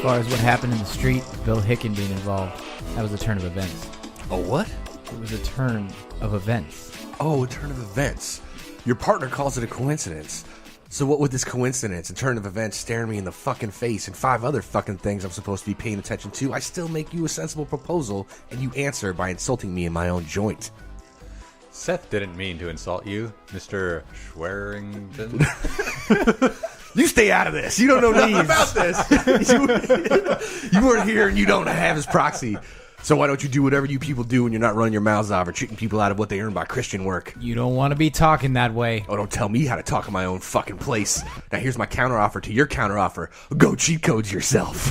far as what happened in the street, Bill Hicken being involved, that was a turn of events. Oh, what? It was a turn of events. Oh, a turn of events. Your partner calls it a coincidence. So what with this coincidence and turn of events staring me in the fucking face and 5 other fucking things I'm supposed to be paying attention to, I still make you a sensible proposal and you answer by insulting me in my own joint. Seth didn't mean to insult you, Mr. Schwerington. You stay out of this. You don't know nothing about this. You weren't here and you don't have his proxy. So why don't you do whatever you people do when you're not running your mouths off or treating people out of what they earn by Christian work? You don't want to be talking that way. Oh, don't tell me how to talk in my own fucking place. Now here's my counteroffer to your counteroffer. Go cheat codes yourself.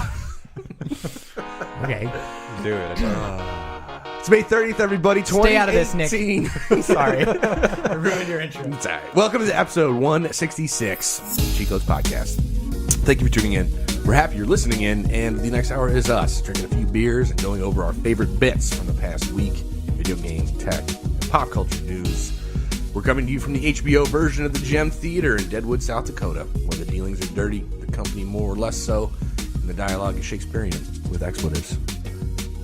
Okay. Do it. It's May 30th, everybody. Stay out of this, Nick. Sorry. I ruined your intro. It's all right. Welcome to episode 166 Cheat Codes Podcast. Thank you for tuning in. We're happy you're listening in, and the next hour is us drinking a few beers and going over our favorite bits from the past week, video game, tech, and pop culture news. We're coming to you from the HBO version of the Gem Theater in Deadwood, South Dakota, where the dealings are dirty, the company more or less so, and the dialogue is Shakespearean with expletives.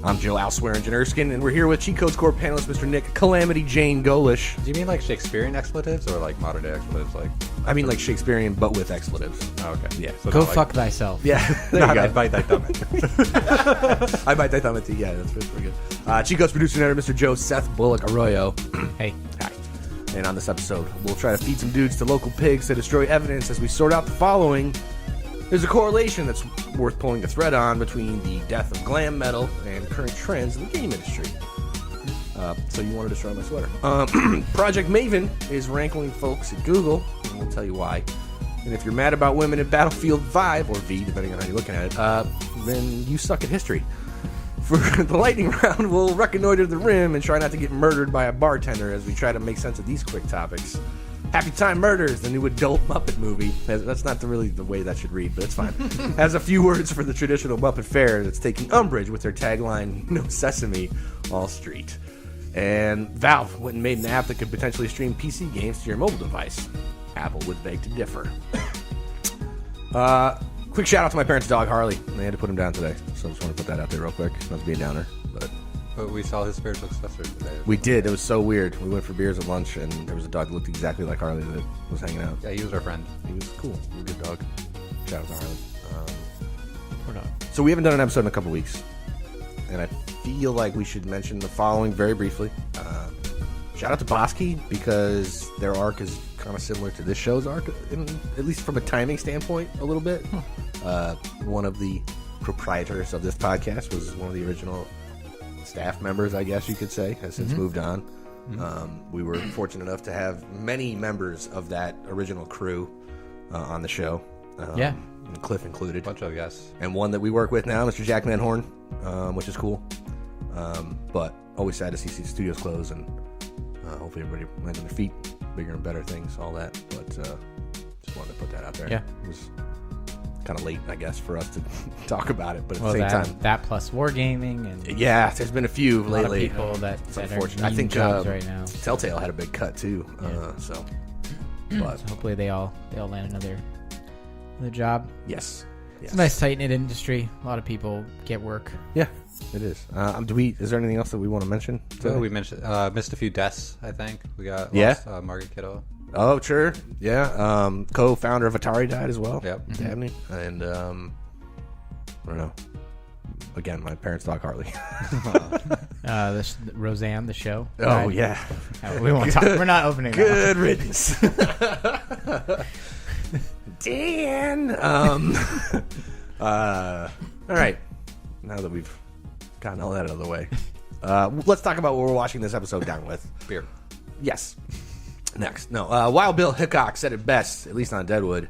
I'm Joe Alswearingen Erskine, and we're here with Cheat Codes Corps panelist Mr. Nick Calamity Jane Golish. Do you mean like Shakespearean expletives or like modern day expletives? Like, I mean like Shakespearean, but with expletives. oh, okay. Yeah. So Go not fuck thyself. Yeah, there you go. I bite thy thumb. I bite thy thumb at yeah, that's pretty good. Cheat Codes producer and editor Mr. Joe Seth Bullock Arroyo. Hey. Hi. And on this episode, we'll try to feed some dudes to local pigs to destroy evidence as we sort out the following. There's a correlation that's worth pulling the thread on between the death of glam metal and current trends in the game industry. So you want to destroy my sweater. Project Maven is ranking folks at Google, and we'll tell you why. And if you're mad about women in Battlefield 5, or V, depending on how you're looking at it, then you suck at history. For the lightning round, we'll reconnoiter the rim and try not to get murdered by a bartender as we try to make sense of these quick topics. Happytime Murders, the new adult Muppet movie. That's not really the way that should read, but it's fine. Has a few words for the traditional Muppet fare that's taking umbrage with their tagline, No Sesame, All Street. And Valve went and made an app that could potentially stream PC games to your mobile device. Apple would beg to differ. Quick shout out to my parents' dog, Harley. They had to put him down today, so I just want to put that out there real quick. Not to be a downer, but... But we saw his spiritual successor today. We did. It was so weird. We went for beers at lunch, and there was a dog that looked exactly like Harley that was hanging out. Yeah, he was our friend. He was cool. He was a good dog. Shout out to Harley. Poor dog. So we haven't done an episode in a couple weeks, and I feel like we should mention the following very briefly. Shout out to BoxCat, because their arc is kind of similar to this show's arc, at least from a timing standpoint, a little bit. One of the proprietors of this podcast was one of the original staff members, I guess you could say, has since moved on. We were fortunate enough to have many members of that original crew on the show. Yeah. Cliff included. Bunch of yes. And one that we work with now, Mr. Jack Van Horn, which is cool. But always sad to see studios close, and hopefully everybody lands on their feet, bigger and better things, all that. But just wanted to put that out there. Yeah. It was kind of late, I guess, for us to talk about it, but at the Well, same time, that plus wargaming and yeah, there's been a few a lot of lately. people that It's are unfortunate. I needing think jobs right now. Telltale had a big cut too. Yeah. So, but So hopefully they all land another job. yes. It's a nice tight knit industry. A lot of people get work. Yeah, it is. Is there anything else that we want to mention? So we mentioned missed a few deaths. I think we got lost, Margaret Kiddo. Oh, sure. Yeah. Co-founder of Atari died as well. Yep. Dabney. And I don't know. Again, my parents' dog Harley. Roseanne, the show. Oh, Right. yeah. We won't talk. We're not opening that. Good riddance. Dan. All right. Now that we've gotten all that out of the way, let's talk about what we're watching this episode down with. Beer. Yes. Next. No. Wild Bill Hickok said it best, at least on Deadwood.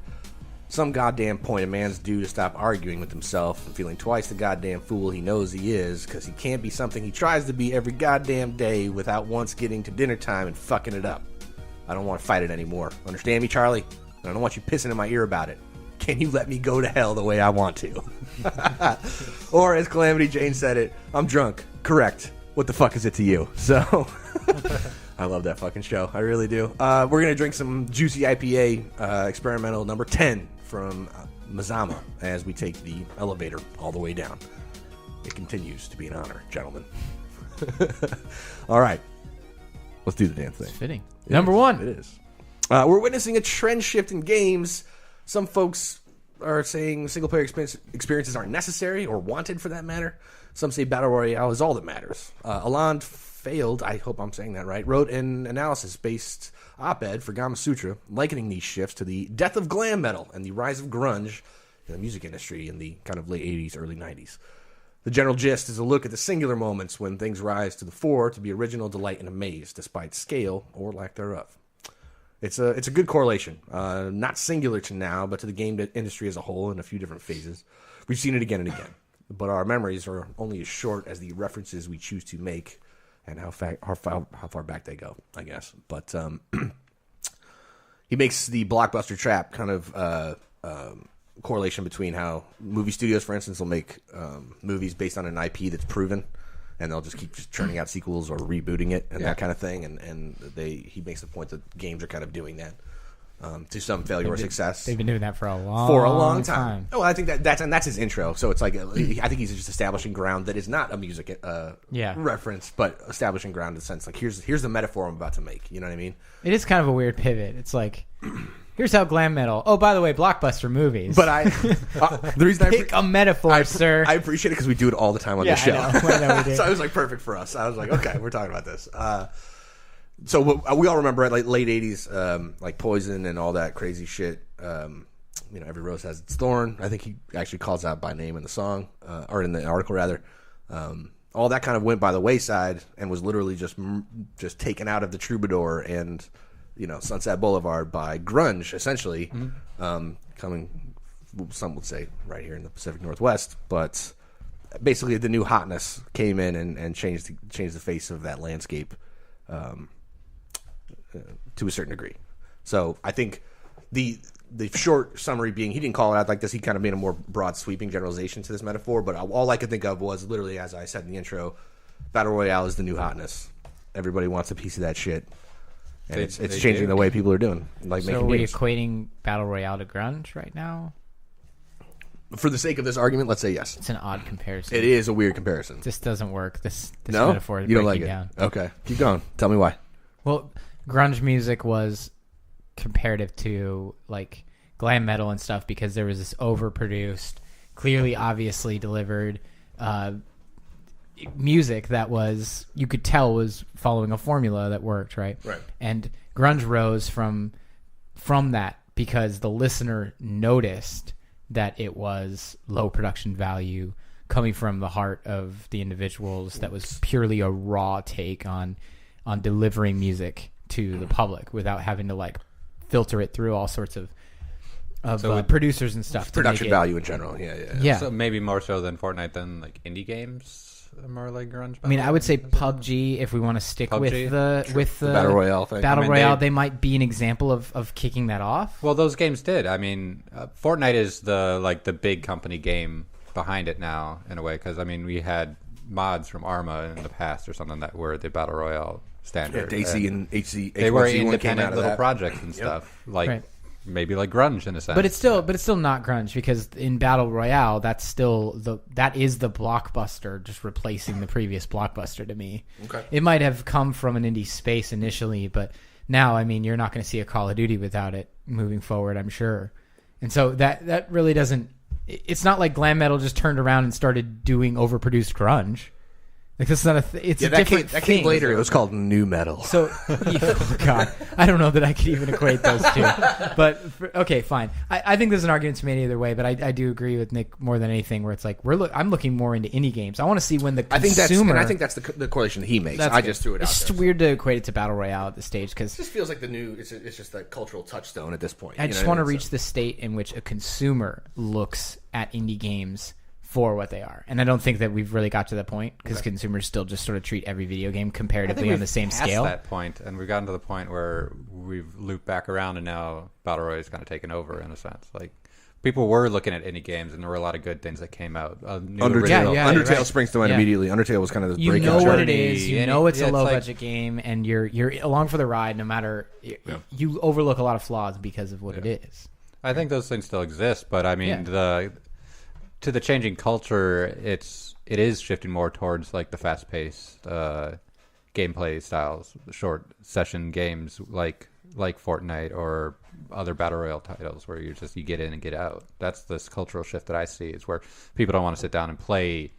Some goddamn point a man's due to stop arguing with himself and feeling twice the goddamn fool he knows he is, because he can't be something he tries to be every goddamn day without once getting to dinner time and fucking it up. I don't want to fight it anymore. Understand me, Charlie? And I don't want you pissing in my ear about it. Can you let me go to hell the way I want to? Or as Calamity Jane said it, I'm drunk. Correct. What the fuck is it to you? So... I love that fucking show. I really do. We're going to drink some juicy IPA experimental number 10 from Mazama as we take the elevator all the way down. It continues to be an honor, gentlemen. All right. Let's do the damn thing. It's fitting. Number one. It is. We're witnessing a trend shift in games. Some folks are saying single-player experiences aren't necessary or wanted for that matter. Some say Battle Royale is all that matters. Alon Failed, I hope I'm saying that right, wrote an analysis-based op-ed for Gama Sutra likening these shifts to the death of glam metal and the rise of grunge in the music industry in the kind of late 80s, early 90s. The general gist is a look at the singular moments when things rise to the fore to be original, delight, and amaze, despite scale or lack thereof. It's a good correlation, not singular to now, but to the game industry as a whole in a few different phases. We've seen it again and again, but our memories are only as short as the references we choose to make and how far back they go, I guess. But he makes the blockbuster trap kind of correlation between how movie studios, for instance, will make movies based on an IP that's proven, and they'll just keep churning out sequels or rebooting it and that kind of thing. And he makes the point that games are kind of doing that to some failure or success. They've been doing that for a long time. Oh, I think that's his intro. So it's like I think he's just establishing ground that is not a music reference, but establishing ground in the sense like here's the metaphor I'm about to make. You know what I mean? It is kind of a weird pivot. It's like. Here's how glam metal. Oh, by the way, blockbuster movies. But the reason pick a metaphor, sir. I appreciate it because we do it all the time on this show. I know we do. So it was like perfect for us. I was like, okay, we're talking about this. So we all remember like late '80s, like Poison and all that crazy shit. Every rose has its thorn. I think he actually calls out by name in the song or in the article rather. All that kind of went by the wayside and was literally just taken out of the troubadour and. Sunset Boulevard by grunge, essentially, coming, some would say, right here in the Pacific Northwest. But basically, the new hotness came in and changed the face of that landscape to a certain degree. So I think the short summary being, he didn't call it out like this. He kind of made a more broad, sweeping generalization to this metaphor. But all I could think of was literally, as I said in the intro, Battle Royale is the new hotness. Everybody wants a piece of that shit. And it's changing the way people are doing. Like so making are we games. Equating Battle Royale to grunge right now? For the sake of this argument, let's say yes. It's an odd comparison. It is a weird comparison. This doesn't work. This no? metaphor is you don't breaking like it. down. Okay. Keep going. Tell me why. Well, grunge music was comparative to like glam metal and stuff because there was this overproduced, clearly obviously delivered music that was, you could tell was following a formula that worked, right? Right. And grunge rose from that because the listener noticed that it was low production value coming from the heart of the individuals, that was purely a raw take on delivering music to the public without having to like filter it through all sorts of producers and stuff. Production value in general. Yeah. So maybe more so than Fortnite than like indie games. More like grunge. I mean, I would say PUBG, if we want to stick with the Battle Royale thing. Battle Royale, they might be an example of kicking that off. Well, those games did. I mean, Fortnite is the big company game behind it now in a way because I mean we had mods from Arma in the past or something that were the Battle Royale standard. Yeah, AC and HC. They were independent little projects and stuff like. Maybe like grunge in a sense, but it's still not grunge because in Battle Royale that is the blockbuster just replacing the previous blockbuster to me. Okay, it might have come from an indie space initially, but now I mean you're not going to see a Call of Duty without it moving forward, I'm sure. And so that really doesn't. It's not like glam metal just turned around and started doing overproduced grunge. Like this is not it's a different that thing. came later. It was called new metal. So, oh God, I don't know that I could even equate those two. But okay, fine. I think there's an argument to be made either way. But I do agree with Nick more than anything, where it's like I'm looking more into indie games. I want to see when the consumer. I think that's the correlation that he makes. Just threw it out. It's just weird to equate it to Battle Royale at this stage because it just feels like the new. It's just a cultural touchstone at this point. I just want to reach the state in which a consumer looks at indie games for what they are. And I don't think that we've really got to that point because consumers still just sort of treat every video game comparatively on the same scale. That point, and we've gotten to the point where we've looped back around and now Battle Royale is kind of taken over in a sense. Like people were looking at indie games and there were a lot of good things that came out. Undertale springs to mind immediately. Undertale was kind of this breakout. You know what it is. You know it's a low budget game and you're along for the ride no matter you overlook a lot of flaws because of what it is. I think those things still exist, but I mean to the changing culture, it is shifting more towards like the fast-paced gameplay styles, short session games like Fortnite or other battle royale titles where you get in and get out. That's this cultural shift that I see, is where people don't want to sit down and play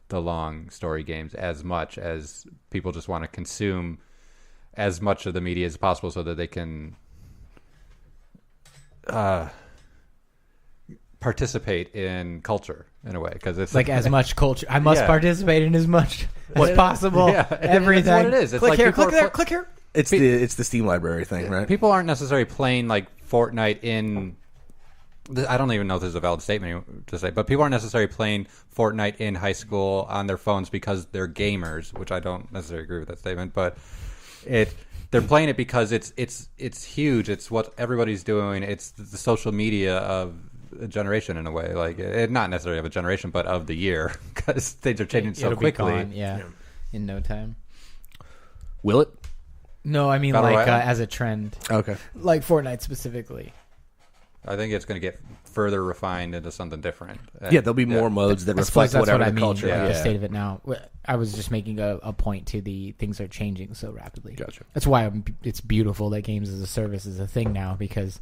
the long story games as much as people just want to consume as much of the media as possible so that they can participate in culture in a way, because it's like as much culture. I must participate in as much as possible. Everything. That's what it is. It's click like here, click there, click here. It's the Steam library thing, right? People aren't necessarily playing like Fortnite in. I don't even know if this is a valid statement to say, but people aren't necessarily playing Fortnite in high school on their phones because they're gamers, which I don't necessarily agree with that statement. But they're playing it because it's huge. It's what everybody's doing. It's the social media of a generation in a way, like not necessarily of a generation, but of the year, because things are changing so quickly. In no time. Will it? No, I mean Battle like Royale? as a trend, Okay. like Fortnite specifically. I think it's going to get further refined into something different. Yeah, there'll be more modes that I suppose reflect that's whatever what I the mean. culture. Like Yeah. the state of it now. I was just making a point to the things are changing so rapidly. Gotcha. That's why it's beautiful that games as a service is a thing now, because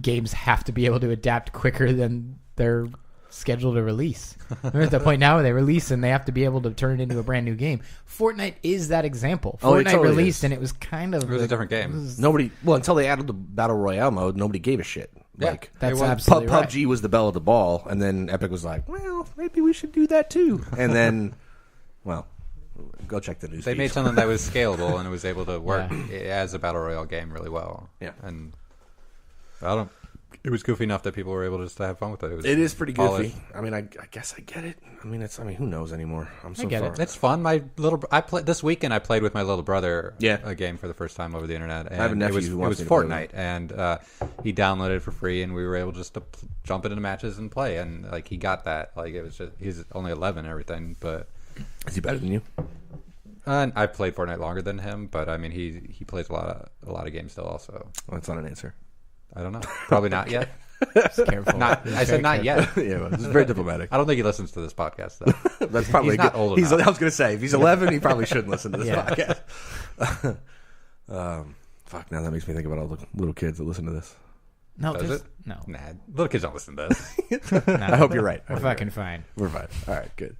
games have to be able to adapt quicker than they're scheduled to release. We're at the point now where they release and they have to be able to turn it into a brand new game. Fortnite is that example. Oh, it Fortnite totally released is. and it was kind of... It was a different game. Nobody, until they added the battle royale mode, nobody gave a shit. Yeah, Like that's absolutely right. PUBG was the belle of the ball, and then Epic was like, well, maybe we should do that too. And then, well, go check the news. They feed. made something that was scalable and it was able to work as a battle royale game really well. Yeah. And it was goofy enough that people were able to just have fun with it. It is pretty polished. goofy. I mean, I guess I get it. I mean, who knows anymore? I'm so get far. it. It's fun. This weekend I played with my little brother a game for the first time over the internet. And I have a nephew it who was wants me to play with Fortnite, and he downloaded it for free, and we were able just to jump into matches and play. And like he got that. Like it was just he's only 11 and everything, but Is he better than you? I played Fortnite longer than him. But I mean he plays a lot of games still. Also, Well, that's not an answer. I don't know. Probably not yet. Just careful. I said not yet. Yeah, well, this is very diplomatic. I don't think he listens to this podcast though. That's probably He's not good. old I was enough. going to say, if he's 11, he probably shouldn't listen to this podcast. Fuck, now that makes me think about all the little kids that listen to this. No, Does there's- it? no. Nah, little kids don't listen to this. No. I hope you're right. We're fucking fine. We're fine. All right, good.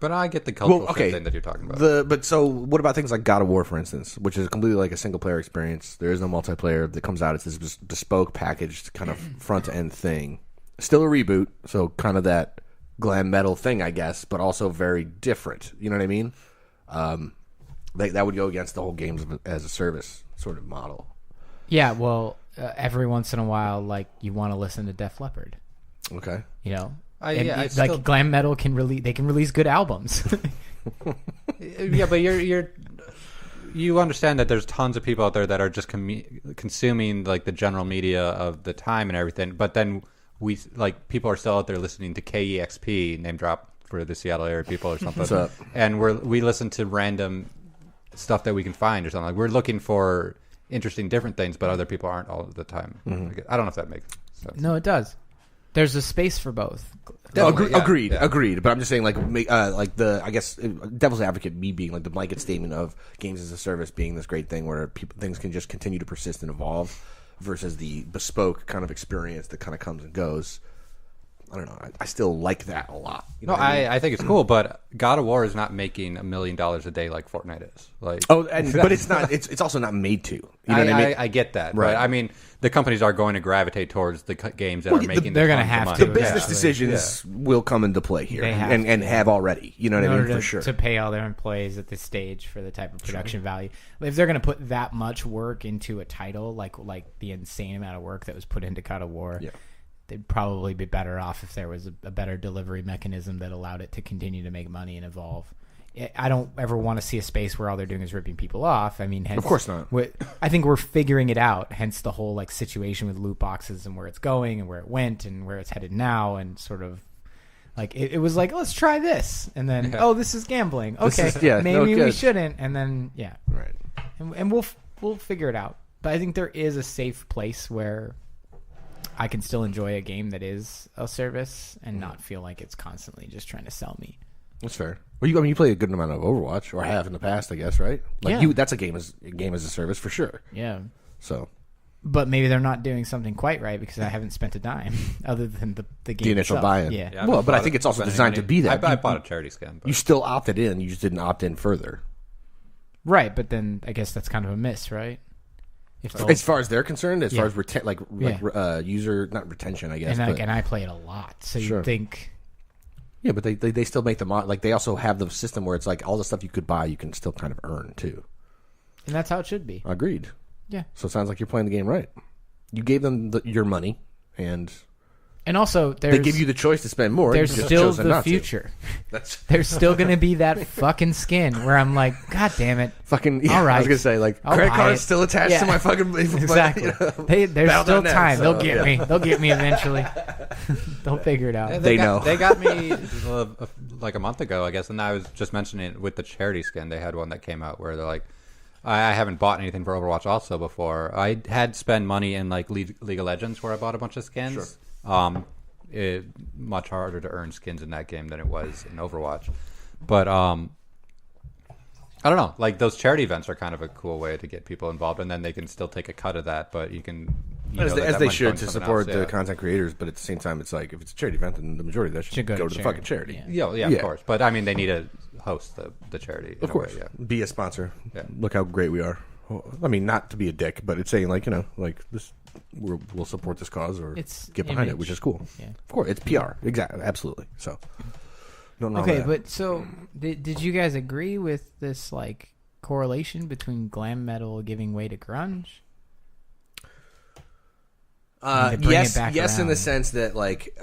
But I get the cultural okay. thing that you're talking about. But so what about things like God of War, for instance, which is completely like a single player experience? There is no multiplayer that comes out. It's this bespoke packaged kind of front to end thing. Still a reboot, so kind of that glam metal thing, I guess, but also very different. You know what I mean? That would go against the whole games as a service sort of model. Yeah, well, every once in a while, like you want to listen to Def Leppard, Okay. you know. I Like still- glam metal can release good albums. Yeah, but you understand that there's tons of people out there that are just consuming like the general media of the time and everything. But then people are still out there listening to KEXP, name drop for the Seattle area people or something. What's up? And we listen to random stuff that we can find or something. Like we're looking for interesting, different things, but other people aren't all the time. Mm-hmm. I don't know if that makes sense. No, it does. There's a space for both. Definitely, yeah, agreed. yeah. Agreed. But I'm just saying, like I guess devil's advocate, me being like the blanket statement of games as a service being this great thing where things can just continue to persist and evolve, versus the bespoke kind of experience that kind of comes and goes. I don't know. I still like that a lot. You know No, what I mean? I think it's cool, but God of War is not making $1 million a day like Fortnite is. Like, but it's not. It's also not made to. You know what I mean? I get that, Right. but I mean, the companies are going to gravitate towards the games that are making. they're gonna gonna have money. to. The business Yeah. decisions will come into play here, They have and to. have already. You know what In I mean? order For sure. to pay all their employees at this stage for the type of production value. If they're going to put that much work into a title, like the insane amount of work that was put into God of War, Yeah. they'd probably be better off if there was a better delivery mechanism that allowed it to continue to make money and evolve. I don't ever want to see a space where all they're doing is ripping people off. I mean, hence, Of course not. I think we're figuring it out. Hence the whole like situation with loot boxes and where it's going and where it went and where it's headed now, and sort of like it was like, let's try this, and then this is gambling. Okay, is- yeah, no, maybe we good. shouldn't, and then Right. and we'll figure it out. But I think there is a safe place where I can still enjoy a game that is a service and not feel like it's constantly just trying to sell me. That's fair. Well, you play a good amount of Overwatch, or have in the past, I guess, right? Like that's a game as a service for sure. Yeah. So, but maybe they're not doing something quite right because I haven't spent a dime other than the game. The initial itself. buy-in. Yeah. Well, but I think it's also designed to be that. I bought a charity skin. But. You still opted in. You just didn't opt in further. Right, but then I guess that's kind of a miss, right? As far as they're concerned, as far as user not retention, I guess. And I play it a lot, so you think. Yeah, but they still make them like they also have the system where it's like all the stuff you could buy, you can still kind of earn too. And that's how it should be. Agreed. Yeah. So it sounds like you're playing the game right. You gave them your money, and also they give you the choice to spend more. There's still the future. There's still going to be that fucking skin where I'm like, God damn it. Fucking, yeah, all right. I was going to say, like, credit card's still attached to my fucking... Exactly. There's still time. So, they'll get me. They'll get me eventually. They'll figure it out. They know. They got me like a month ago, I guess, and I was just mentioning it with the charity skin. They had one that came out where they're like, I haven't bought anything for Overwatch also before. I had spent money in like League of Legends where I bought a bunch of skins. Sure. Much harder to earn skins in that game than it was in Overwatch. But I don't know. Like those charity events are kind of a cool way to get people involved, and then they can still take a cut of that. But you can, as they should, to support the content creators. But at the same time, it's like if it's a charity event, then the majority of that should go to the fucking charity. Yeah, of course. But I mean, they need to host the charity. Of course, be a sponsor. Yeah. Look how great we are. I mean, not to be a dick, but it's saying like like this. We'll support this cause or get behind it, which is cool. Yeah. Of course, it's PR. Exactly, absolutely. So, okay, but so did you guys agree with this like correlation between glam metal giving way to grunge? Yes, in the sense that like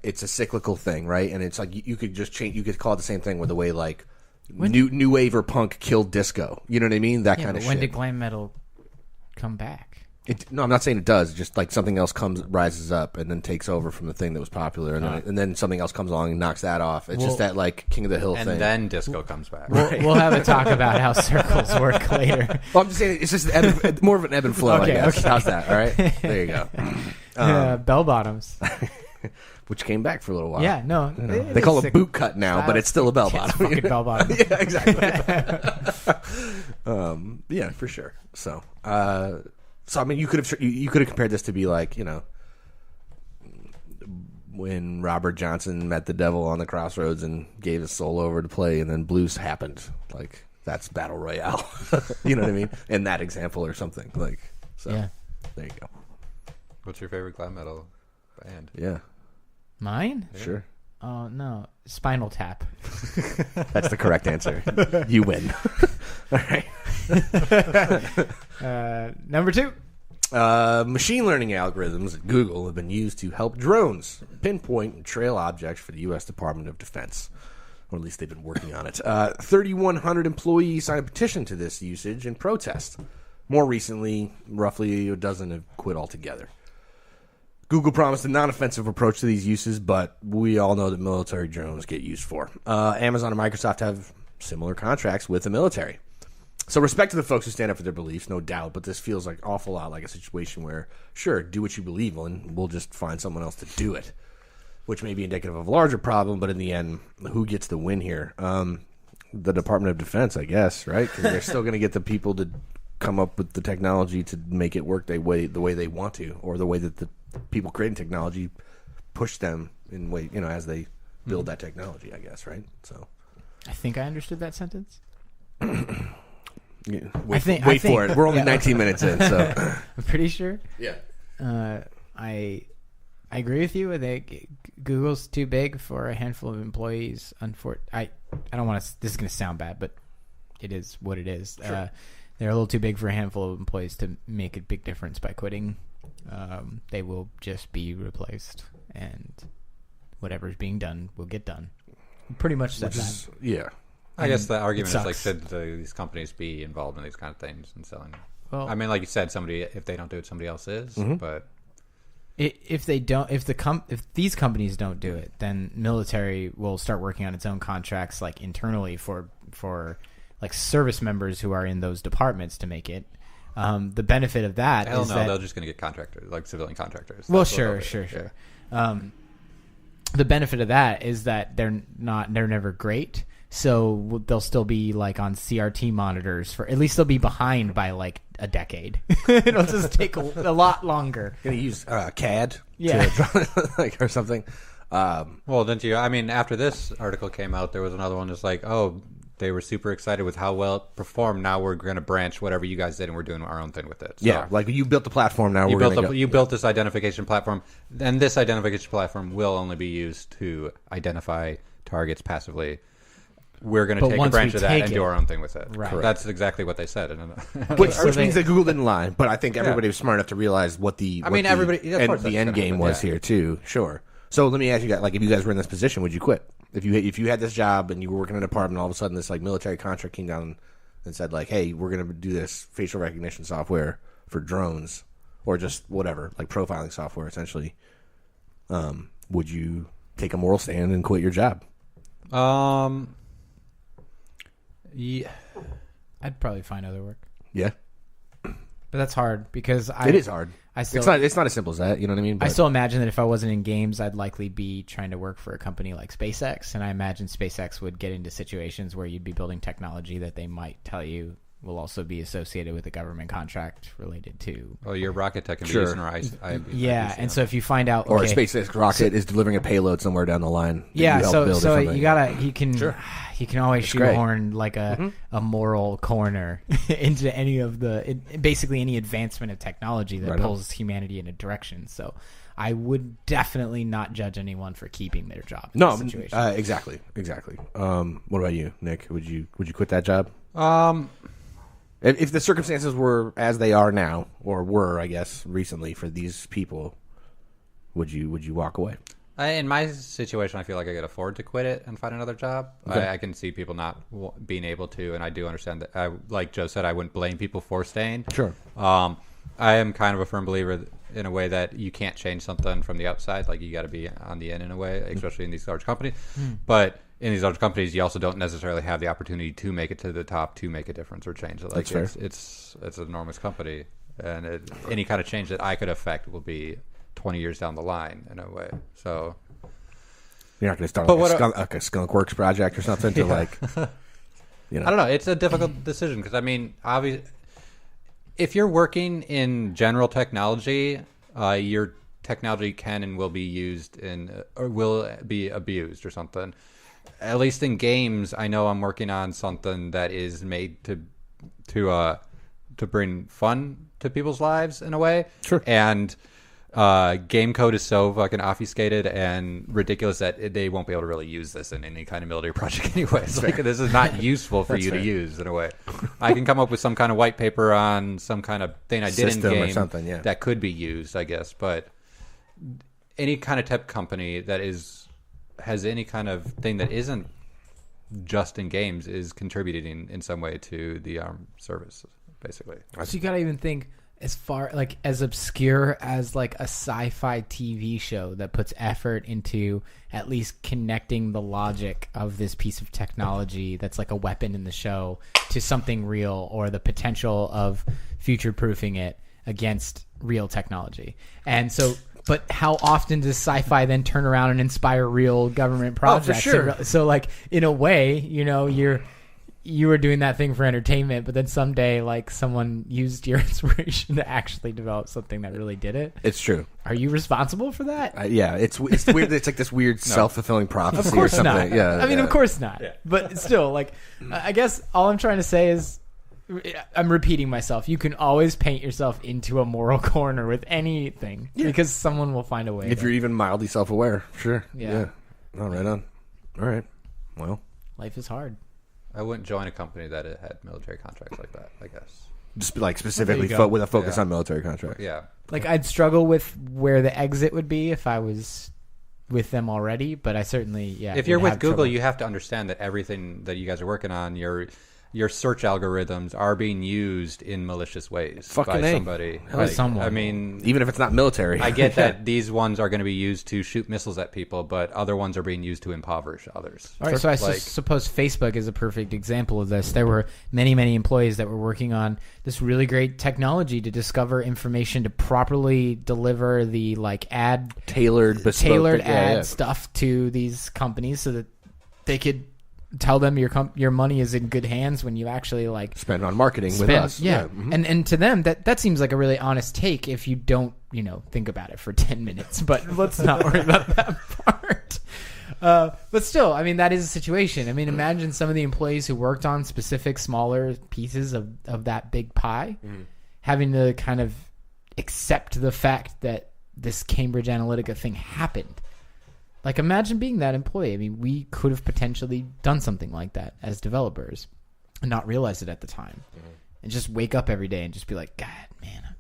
it's a cyclical thing, right? And it's like you could just change. You could call it the same thing with the way like new wave or punk killed disco. You know what I mean? That kind of shit. When did glam metal come back? No, I'm not saying it does. Just like something else rises up and then takes over from the thing that was popular, and then something else comes along and knocks that off. It's just that like King of the Hill thing. And then disco comes back. We'll have a talk about how circles work later. Well, I'm just saying it's just more of an ebb and flow. Okay, I guess. Okay. How's that? All right, there you go. Bell bottoms, which came back for a little while. Yeah, no, they call it boot cut now, but it's still a bell bottom. Fucking bell bottom. Yeah, exactly. Yeah, for sure. So I mean, you could have compared this to be like, you know, when Robert Johnson met the devil on the crossroads and gave his soul over to play, and then blues happened. Like that's battle royale. You know what I mean? In that example or something like. So, yeah. There you go. What's your favorite glam metal band? Yeah. Mine? Yeah. Sure. Oh no, Spinal Tap. That's the correct answer. You win. All right. Number 2. Machine learning algorithms at Google have been used to help drones pinpoint and trail objects for the U.S. Department of Defense. Or at least they've been working on it. 3,100 employees signed a petition to this usage in protest. More recently, roughly a dozen have quit altogether. Google promised a non-offensive approach to these uses, but we all know that military drones get used for. Amazon and Microsoft have similar contracts with the military. So respect to the folks who stand up for their beliefs, no doubt, but this feels like an awful lot like a situation where, sure, do what you believe in, we'll just find someone else to do it, which may be indicative of a larger problem, but in the end, who gets the win here? The Department of Defense, I guess, right? Because they're still going to get the people to come up with the technology to make it work the way they want to, or the way that the people creating technology push them in way, you know, as they build that technology, I guess, right? So, I think I understood that sentence. Yeah, wait for it. We're only 19 minutes in, so I'm pretty sure. Yeah. I agree with you. Google's too big for a handful of employees. I don't want to. This is going to sound bad, but it is what it is. Sure. They're a little too big for a handful of employees to make a big difference by quitting. They will just be replaced, and whatever's being done will get done. Pretty much said that. Yeah. I guess the argument is like, should these companies be involved in these kind of things and selling? Well, I mean, like you said, if they don't do it, somebody else is. Mm-hmm. But if they don't, if these companies don't do it, then military will start working on its own contracts, like internally for like service members who are in those departments to make it. The benefit of that Hell is no, that they're just going to get contractors, like civilian contractors. well, That's what sure. Yeah. The benefit of that is that they're never great. So they'll still be like on CRT monitors for at least they'll be behind by like a decade. It'll just take a lot longer. Gonna use CAD, Yeah, like or something. Well, didn't you? I mean, after this article came out, there was another one that's like, oh, they were super excited with how well it performed. Now we're going to branch whatever you guys did, and we're doing our own thing with it. So Yeah, like you built the platform. Now you built this identification platform, and this identification platform will only be used to identify targets passively. We're going to take a branch of that and do our own thing with it. Right. That's exactly what they said. Which means that Google didn't lie, but I think everybody was smart enough to realize what the end game was here too. Sure. So let me ask you guys, like, if you guys were in this position, would you quit? If you had this job and you were working in an apartment, all of a sudden this like military contract came down and said like, hey, we're going to do this facial recognition software for drones or just whatever, like profiling software essentially. Would you take a moral stand and quit your job? Yeah. I'd probably find other work. Yeah. But that's hard because it is hard. It's not as simple as that. You know what I mean? But I still imagine that if I wasn't in games, I'd likely be trying to work for a company like SpaceX, and I imagine SpaceX would get into situations where you'd be building technology that they might tell you will also be associated with a government contract related to. Well, your rocket tech can be used in our and so if you find out, or a SpaceX rocket is delivering a payload somewhere down the line. Yeah, so you gotta he can always shoehorn like a moral corner into any of basically any advancement of technology that pulls humanity in a direction. So I would definitely not judge anyone for keeping their job. In this situation. Exactly. What about you, Nick? Would you quit that job? If the circumstances were as they are now, or were, I guess, recently for these people, would you walk away? In my situation, I feel like I could afford to quit it and find another job. Okay. I can see people not being able to, and I do understand that. Like Joe said, I wouldn't blame people for staying. Sure. I am kind of a firm believer in a way that you can't change something from the outside. Like you got to be on the end in a way, especially in these large companies. But in these large companies, you also don't necessarily have the opportunity to make it to the top to make a difference or change it. Like it's an enormous company, and any kind of change that I could affect will be 20 years down the line in a way. So you're not going to start like a Skunk Works project or something to like, I don't know. It's a difficult decision because I mean, obviously, if you're working in general technology, your technology can and will be used or will be abused or something. At least in games, I know I'm working on something that is made to bring fun to people's lives in a way. Sure. And game code is so fucking obfuscated and ridiculous that they won't be able to really use this in any kind of military project anyway. It's like this is not useful for you to use in a way. I can come up with some kind of white paper on some kind of thing I did in game or something, that could be used, I guess. But any kind of tech company that has any kind of thing that isn't just in games is contributing in some way to the armed service, basically. So you gotta even think as far like as obscure as like a sci-fi TV show that puts effort into at least connecting the logic of this piece of technology that's like a weapon in the show to something real, or the potential of future-proofing it against real technology. And so, but how often does sci-fi then turn around and inspire real government projects? Oh, for sure. So like in a way, you were doing that thing for entertainment, but then someday like someone used your inspiration to actually develop something that really did it. It's true. Are you responsible for that? Yeah, it's weird. It's like this weird self-fulfilling prophecy of course or something. Not. Yeah, I mean, of course not. Yeah. But still, like, I guess all I'm trying to say is, I'm repeating myself. You can always paint yourself into a moral corner with anything because someone will find a way. If you're even mildly self-aware, sure. Yeah. Oh, right on. All right. Well, life is hard. I wouldn't join a company that had military contracts like that, I guess. Just like specifically with a focus on military contracts. Yeah. Like I'd struggle with where the exit would be if I was with them already, but I certainly, If you're with Google, you have to understand that everything that you guys are working on, your search algorithms are being used in malicious ways Fucking by A. somebody. By someone. I mean, Even if it's not military. I get that these ones are going to be used to shoot missiles at people, but other ones are being used to impoverish others. All right, so I Like- suppose Facebook is a perfect example of this. There were many, many employees that were working on this really great technology to discover information to properly deliver the tailored, bespoke, ad stuff to these companies so that they could tell them your money is in good hands when you actually spend on marketing with us. Yeah, Mhm. and to them that seems like a really honest take if you don't think about it for 10 minutes. But let's not worry about that part. But still, I mean, that is a situation. I mean, imagine some of the employees who worked on specific smaller pieces of that big pie having to kind of accept the fact that this Cambridge Analytica thing happened. Like, imagine being that employee. I mean, we could have potentially done something like that as developers and not realize it at the time. And just wake up every day and just be like, God, man,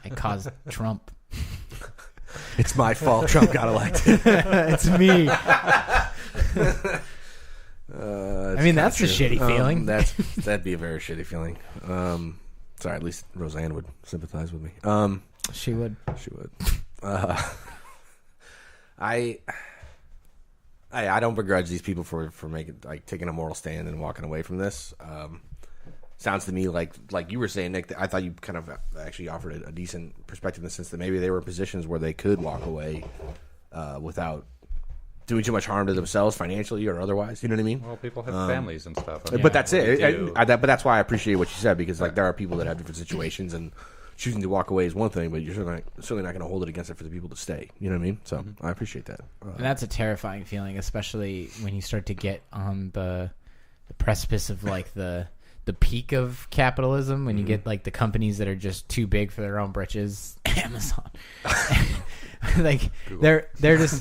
I caused Trump. It's my fault Trump got elected. It's me. I mean, that's a shitty feeling. That'd be a very shitty feeling. Sorry, at least Roseanne would sympathize with me. She would. She would. I don't begrudge these people for making taking a moral stand and walking away from this. Sounds to me like you were saying, Nick. I thought you kind of actually offered a decent perspective in the sense that maybe they were in positions where they could walk away without doing too much harm to themselves financially or otherwise. You know what I mean? Well, people have families and stuff. But that's it. But that's why I appreciate what you said, because there are people that have different situations, and choosing to walk away is one thing, but you're certainly not going to hold it against it for the people to stay. You know what I mean? So I appreciate that. And that's a terrifying feeling, especially when you start to get on the precipice of the peak of capitalism, when you get the companies that are just too big for their own britches. Amazon. They're just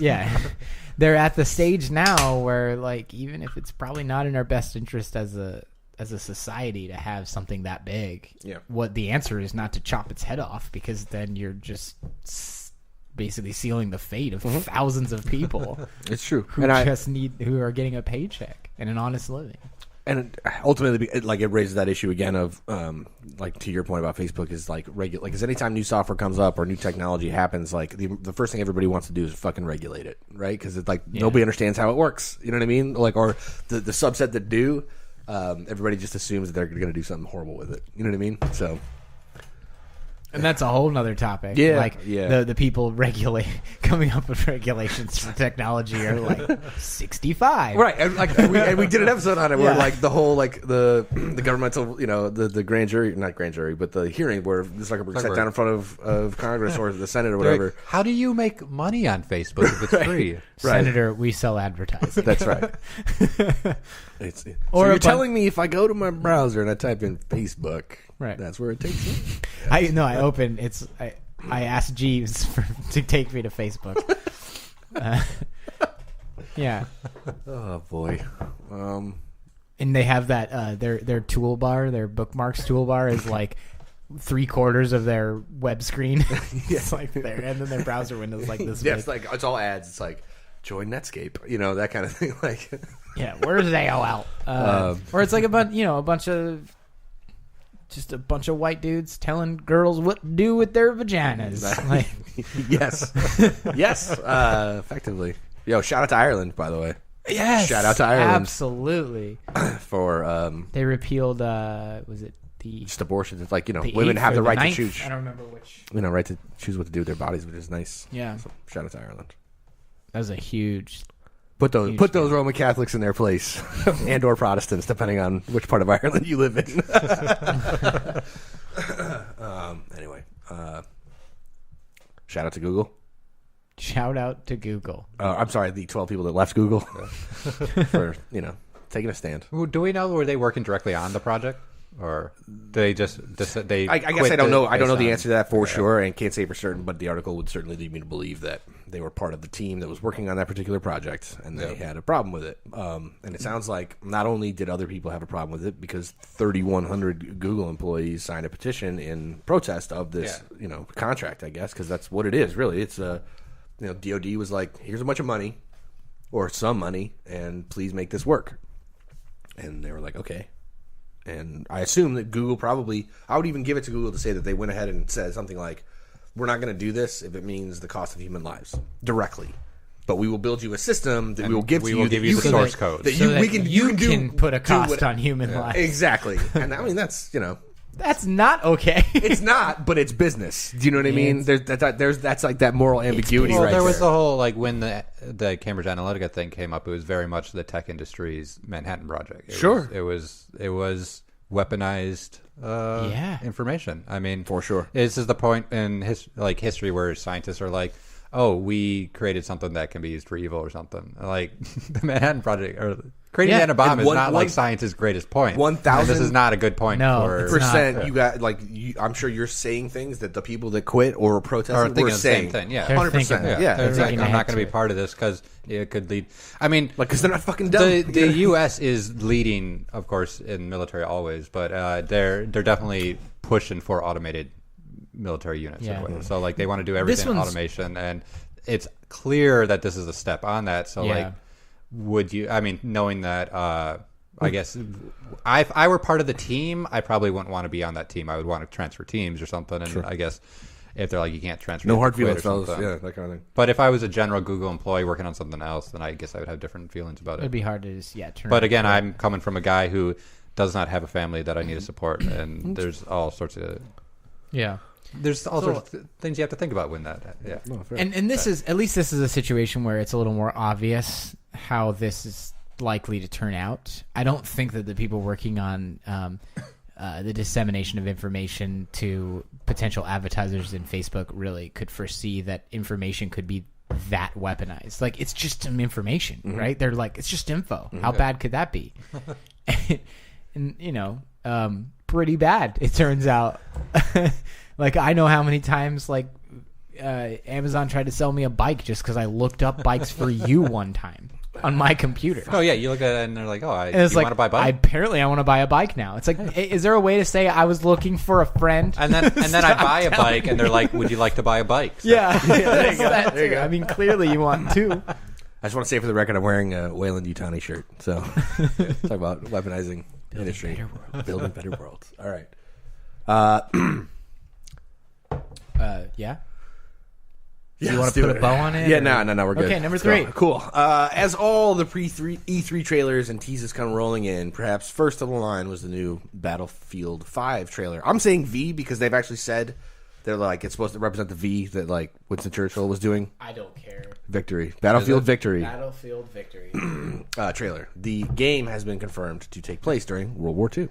they're at the stage now where even if it's probably not in our best interest as a society to have something that big, what the answer is not to chop its head off, because then you're just basically sealing the fate of thousands of people. It's true. Who who are getting a paycheck and an honest living. And ultimately, it raises that issue again of, to your point about Facebook is because anytime new software comes up or new technology happens, the first thing everybody wants to do is fucking regulate it, right? Because it's nobody understands how it works. You know what I mean? Or the subset that do, everybody just assumes that they're going to do something horrible with it. You know what I mean? So. And that's a whole nother topic. The people coming up with regulations for technology are 65. Right. And we did an episode on it where the whole the governmental, the grand jury, not grand jury, but the hearing where this Zuckerberg sat down in front of Congress or the Senate or whatever. How do you make money on Facebook if it's free? Right. Senator, we sell advertising. That's right. So you're telling me if I go to my browser and I type in Facebook, right, that's where it takes me? I open it's I asked Jeeves to take me to Facebook. Yeah. Oh boy. And they have that their toolbar, their bookmarks toolbar is 3/4 of their web screen. It's there, and then their browser windows this. Yeah, it's it's all ads. It's join Netscape, that kind of thing. Yeah, where's AOL? Or it's a bunch of white dudes telling girls what to do with their vaginas. Yes. Yes. Effectively. Yo, shout out to Ireland, by the way. Yes. Shout out to Ireland. Absolutely. For they repealed was it just abortion. It's women have the right to choose. I don't remember which. Right to choose what to do with their bodies, which is nice. Yeah. So, shout out to Ireland. That was a huge. Put those Roman Catholics in their place, and or Protestants, depending on which part of Ireland you live in. Anyway, shout out to Google. Shout out to Google. I'm sorry, the 12 people that left Google for taking a stand. Do we know, were they working directly on the project? Or they just they? I guess I don't know. I don't know the answer to that for sure, and can't say for certain. But the article would certainly lead me to believe that they were part of the team that was working on that particular project, and they had a problem with it. And it sounds like not only did other people have a problem with it, because 3,100 Google employees signed a petition in protest of this, contract. I guess because that's what it is. Really, it's DoD was like, here's a bunch of money, or some money, and please make this work. And they were like, okay. And I assume that Google probably, I would even give it to Google to say that they went ahead and said something like, we're not going to do this if it means the cost of human lives directly. But we will build you a system that we will give to you. We will give you the source code. That you can put a cost on human lives. Exactly. And I mean, that's, That's not okay. It's not, but it's business. Do you know what I mean? That's like that moral ambiguity well, right there there. was the whole, like, when the Cambridge Analytica thing came up, it was very much the tech industry's Manhattan Project. It was weaponized information. I mean, for sure. This is the point in history where scientists are like, oh, we created something that can be used for evil or something. Like the Manhattan Project or creating an bomb is not like science's greatest point. 1,000. This is not a good point. No, percent. You got I'm sure you're saying things that the people that quit or protested were saying. The same thing. Yeah, 100%. Yeah, exactly. I'm not going to be part of this because it could lead. I mean, because they're not fucking dumb. The U.S. is leading, of course, in military always, but they're definitely pushing for automated military units. Yeah. So like they want to do everything in automation, and it's clear that this is a step on that. So like, would you? I mean, knowing that, I guess if I were part of the team, I probably wouldn't want to be on that team. I would want to transfer teams or something. And I guess if they're like, you can't transfer, no hard feelings, fellas. Yeah, that kind of thing. But if I was a general Google employee working on something else, then I guess I would have different feelings about it. It'd be hard to just turn. But again, I'm coming from a guy who does not have a family that I need to support, and there's all sorts of There's all sorts of things you have to think about when that. Yeah, and this is at least this is a situation where it's a little more obvious how this is likely to turn out. I don't think that the people working on the dissemination of information to potential advertisers in Facebook really could foresee that information could be that weaponized. Like, it's just some information, right? They're like, it's just info. How bad could that be? And pretty bad, it turns out. Like, I know how many times Amazon tried to sell me a bike just because I looked up bikes for you one time on my computer. Oh yeah, you look at it and they're like, "Oh, you want to buy a bike?" Apparently, I want to buy a bike now. It's like, is there a way to say I was looking for a friend? And then I buy a bike, and they're like, "Would you like to buy a bike?" So. Yeah, there you go. There you go. I mean, clearly you want two. I just want to say for the record, I'm wearing a Wayland Yutani shirt. So talk about weaponizing industry, building better worlds. All right. Yeah. Yeah, you want to put a bow on it? Yeah, no, we're good. Okay, number 3. Cool. As all the E3 trailers and teases come rolling in, perhaps first of the line was the new Battlefield 5 trailer. I'm saying V because they've actually said they're like it's supposed to represent the V that like Winston Churchill was doing. I don't care. Victory. Battlefield Victory. Battlefield Victory. Trailer. The game has been confirmed to take place during World War II.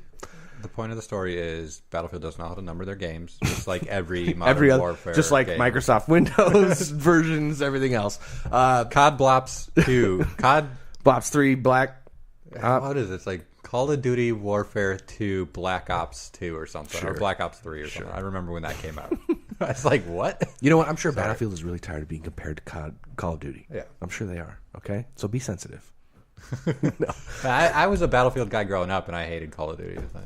The point of the story is Battlefield doesn't know how to number their games, just like every modern warfare just like game. Microsoft Windows versions, everything else. COD Blops 2, COD Blops 3, Black. What is it? It's like Call of Duty Warfare 2, Black Ops 2 or something, or Black Ops 3 or something. I remember when that came out. I was like, what? You know what? I'm sure Battlefield is really tired of being compared to Call of Duty. Yeah, I'm sure they are. Okay, so be sensitive. No. I was a Battlefield guy growing up, and I hated Call of Duty. It's better.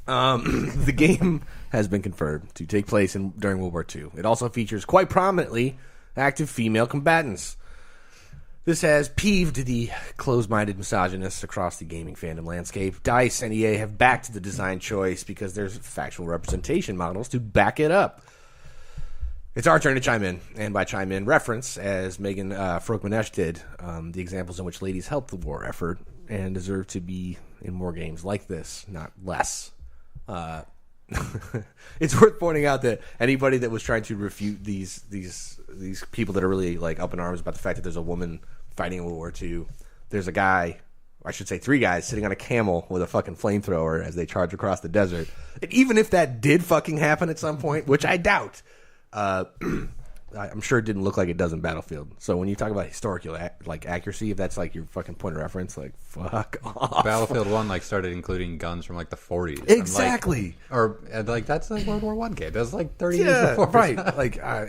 The game has been confirmed to take place during World War II. It also features quite prominently active female combatants. This has peeved the closed-minded misogynists across the gaming fandom landscape. DICE and EA have backed the design choice because there's factual representation models to back it up. It's our turn to chime in, and by chime in, reference, as Megan Frokmanesh did, the examples in which ladies helped the war effort and deserve to be in more games like this, not less. It's worth pointing out that anybody that was trying to refute these people that are really like up in arms about the fact that there's a woman fighting in World War II, there's a guy, I should say 3 guys, sitting on a camel with a fucking flamethrower as they charge across the desert. And even if that did fucking happen at some point, which I doubt, I'm sure it didn't look like it does in Battlefield. So when you talk about historical accuracy, if that's like your fucking point of reference, like fuck off. Battlefield 1 started including guns from like the 40s. Exactly. That's like World War 1 game. That's like 30 years before. Right.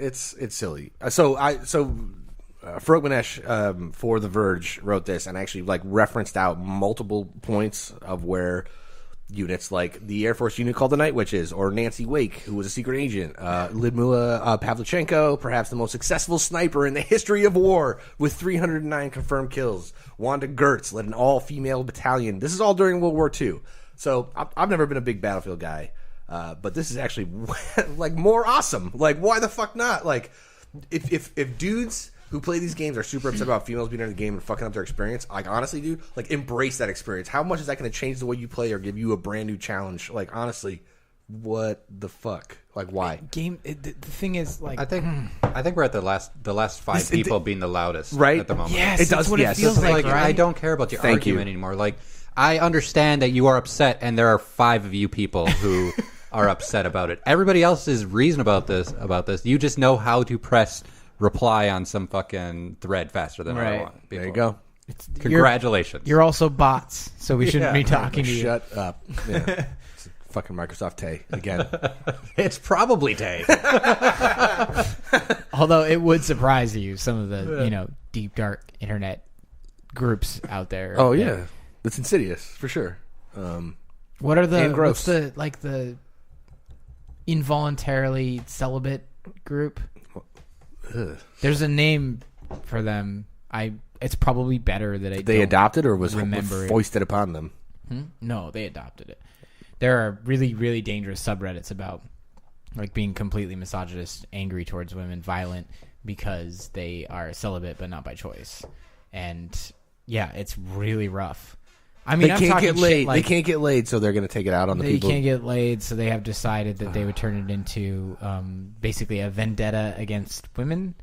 It's silly. Frokmanesh for The Verge wrote this and actually referenced out multiple points of where units like the Air Force unit called the Night Witches, or Nancy Wake, who was a secret agent, Lyudmila Pavlichenko, perhaps the most successful sniper in the history of war, with 309 confirmed kills. Wanda Gertz led an all-female battalion. This is all during World War II. So I've never been a big Battlefield guy, but this is actually like more awesome. Like, why the fuck not? Like, if dudes who play these games are super upset about females being in the game and fucking up their experience, like, honestly, dude, like, embrace that experience. How much is that going to change the way you play or give you a brand new challenge? Like, honestly, what the fuck? Like, why? The thing is, like, I think we're at the last five people being the loudest right at the moment. yes, It does- that's what yes, it feels that's like, Like, right? I don't care about your Thank argument you. anymore. Like, I understand that you are upset, and there are 5 of you people who are upset about it. Everybody else is reasonable about this. You just know how to press reply on some fucking thread faster than I want. There you go. Congratulations. You're also bots, so we shouldn't be talking to you. Shut up. Yeah. It's fucking Microsoft Tay again. It's probably Tay. Although it would surprise you, some of the deep dark internet groups out there. Oh yeah, it's insidious for sure. What are and gross. what's the involuntarily celibate group? Ugh. There's a name for them. It's probably better that I They don't adopted or was remember it. foisted upon them? No, they adopted it. There are really, really dangerous subreddits about like being completely misogynist, angry towards women, violent because they are celibate but not by choice. And yeah, it's really rough. I mean, They I'm can't talking get shit laid. like They can't get laid, so they're going to take it out on the they people. can't get laid, so they have decided that they would turn it into basically a vendetta against women.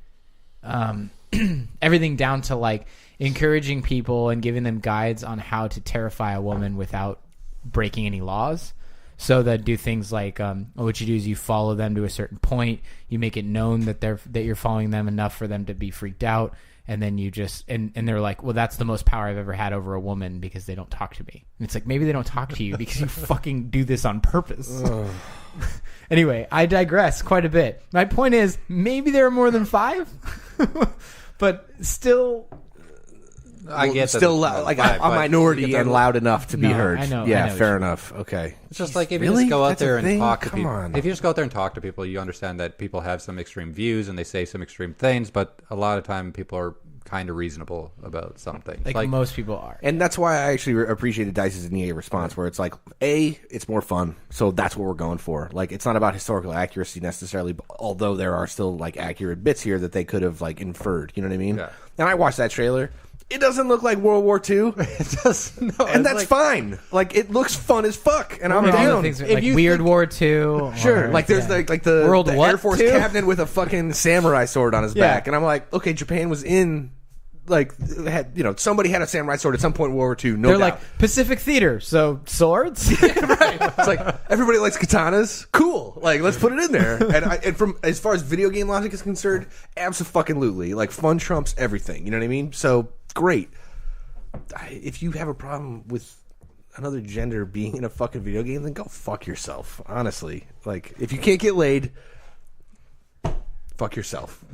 Everything down to like encouraging people and giving them guides on how to terrify a woman without breaking any laws. So that do things like what you do is you follow them to a certain point, you make it known that you're following them enough for them to be freaked out, and then you just and they're like, well, that's the most power I've ever had over a woman because they don't talk to me. And it's like, maybe they don't talk to you because you fucking do this on purpose. Anyway, I digress quite a bit. My point is, maybe there are more than 5, but still. I get that still it's like five, a but minority you get and the- loud enough to be No, heard. I know Yeah, what fair you enough. Okay. It's just like if you Really? just go out That's a there and thing? talk to Come people. on. If you just go out there and talk to people, you understand that people have some extreme views and they say some extreme things, but a lot of time people are kind of reasonable about something. Like most people are. And that's why I actually appreciated Dice's EA response, where it's like, A, it's more fun, so that's what we're going for. Like, it's not about historical accuracy necessarily, although there are still like accurate bits here that they could have like inferred. You know what I mean? Yeah. And I watched that trailer. It doesn't look like World War II, it does, no, and that's fine. Like, it looks fun as fuck, and I'm All the down. things If like you Weird think- War II. Sure, or- like there's yeah. the World the what Air Force II? captain with a fucking samurai sword on his Yeah. back, and I'm like, okay, Japan was in, like, had somebody had a samurai sword at some point in World War II. No They're doubt. like Pacific Theater, so swords. It's like everybody likes katanas. Cool, like let's put it in there. And from as far as video game logic is concerned, absolutely, like fun trumps everything. You know what I mean? So great. If you have a problem with another gender being in a fucking video game, then go fuck yourself. Honestly, like if you can't get laid, fuck yourself.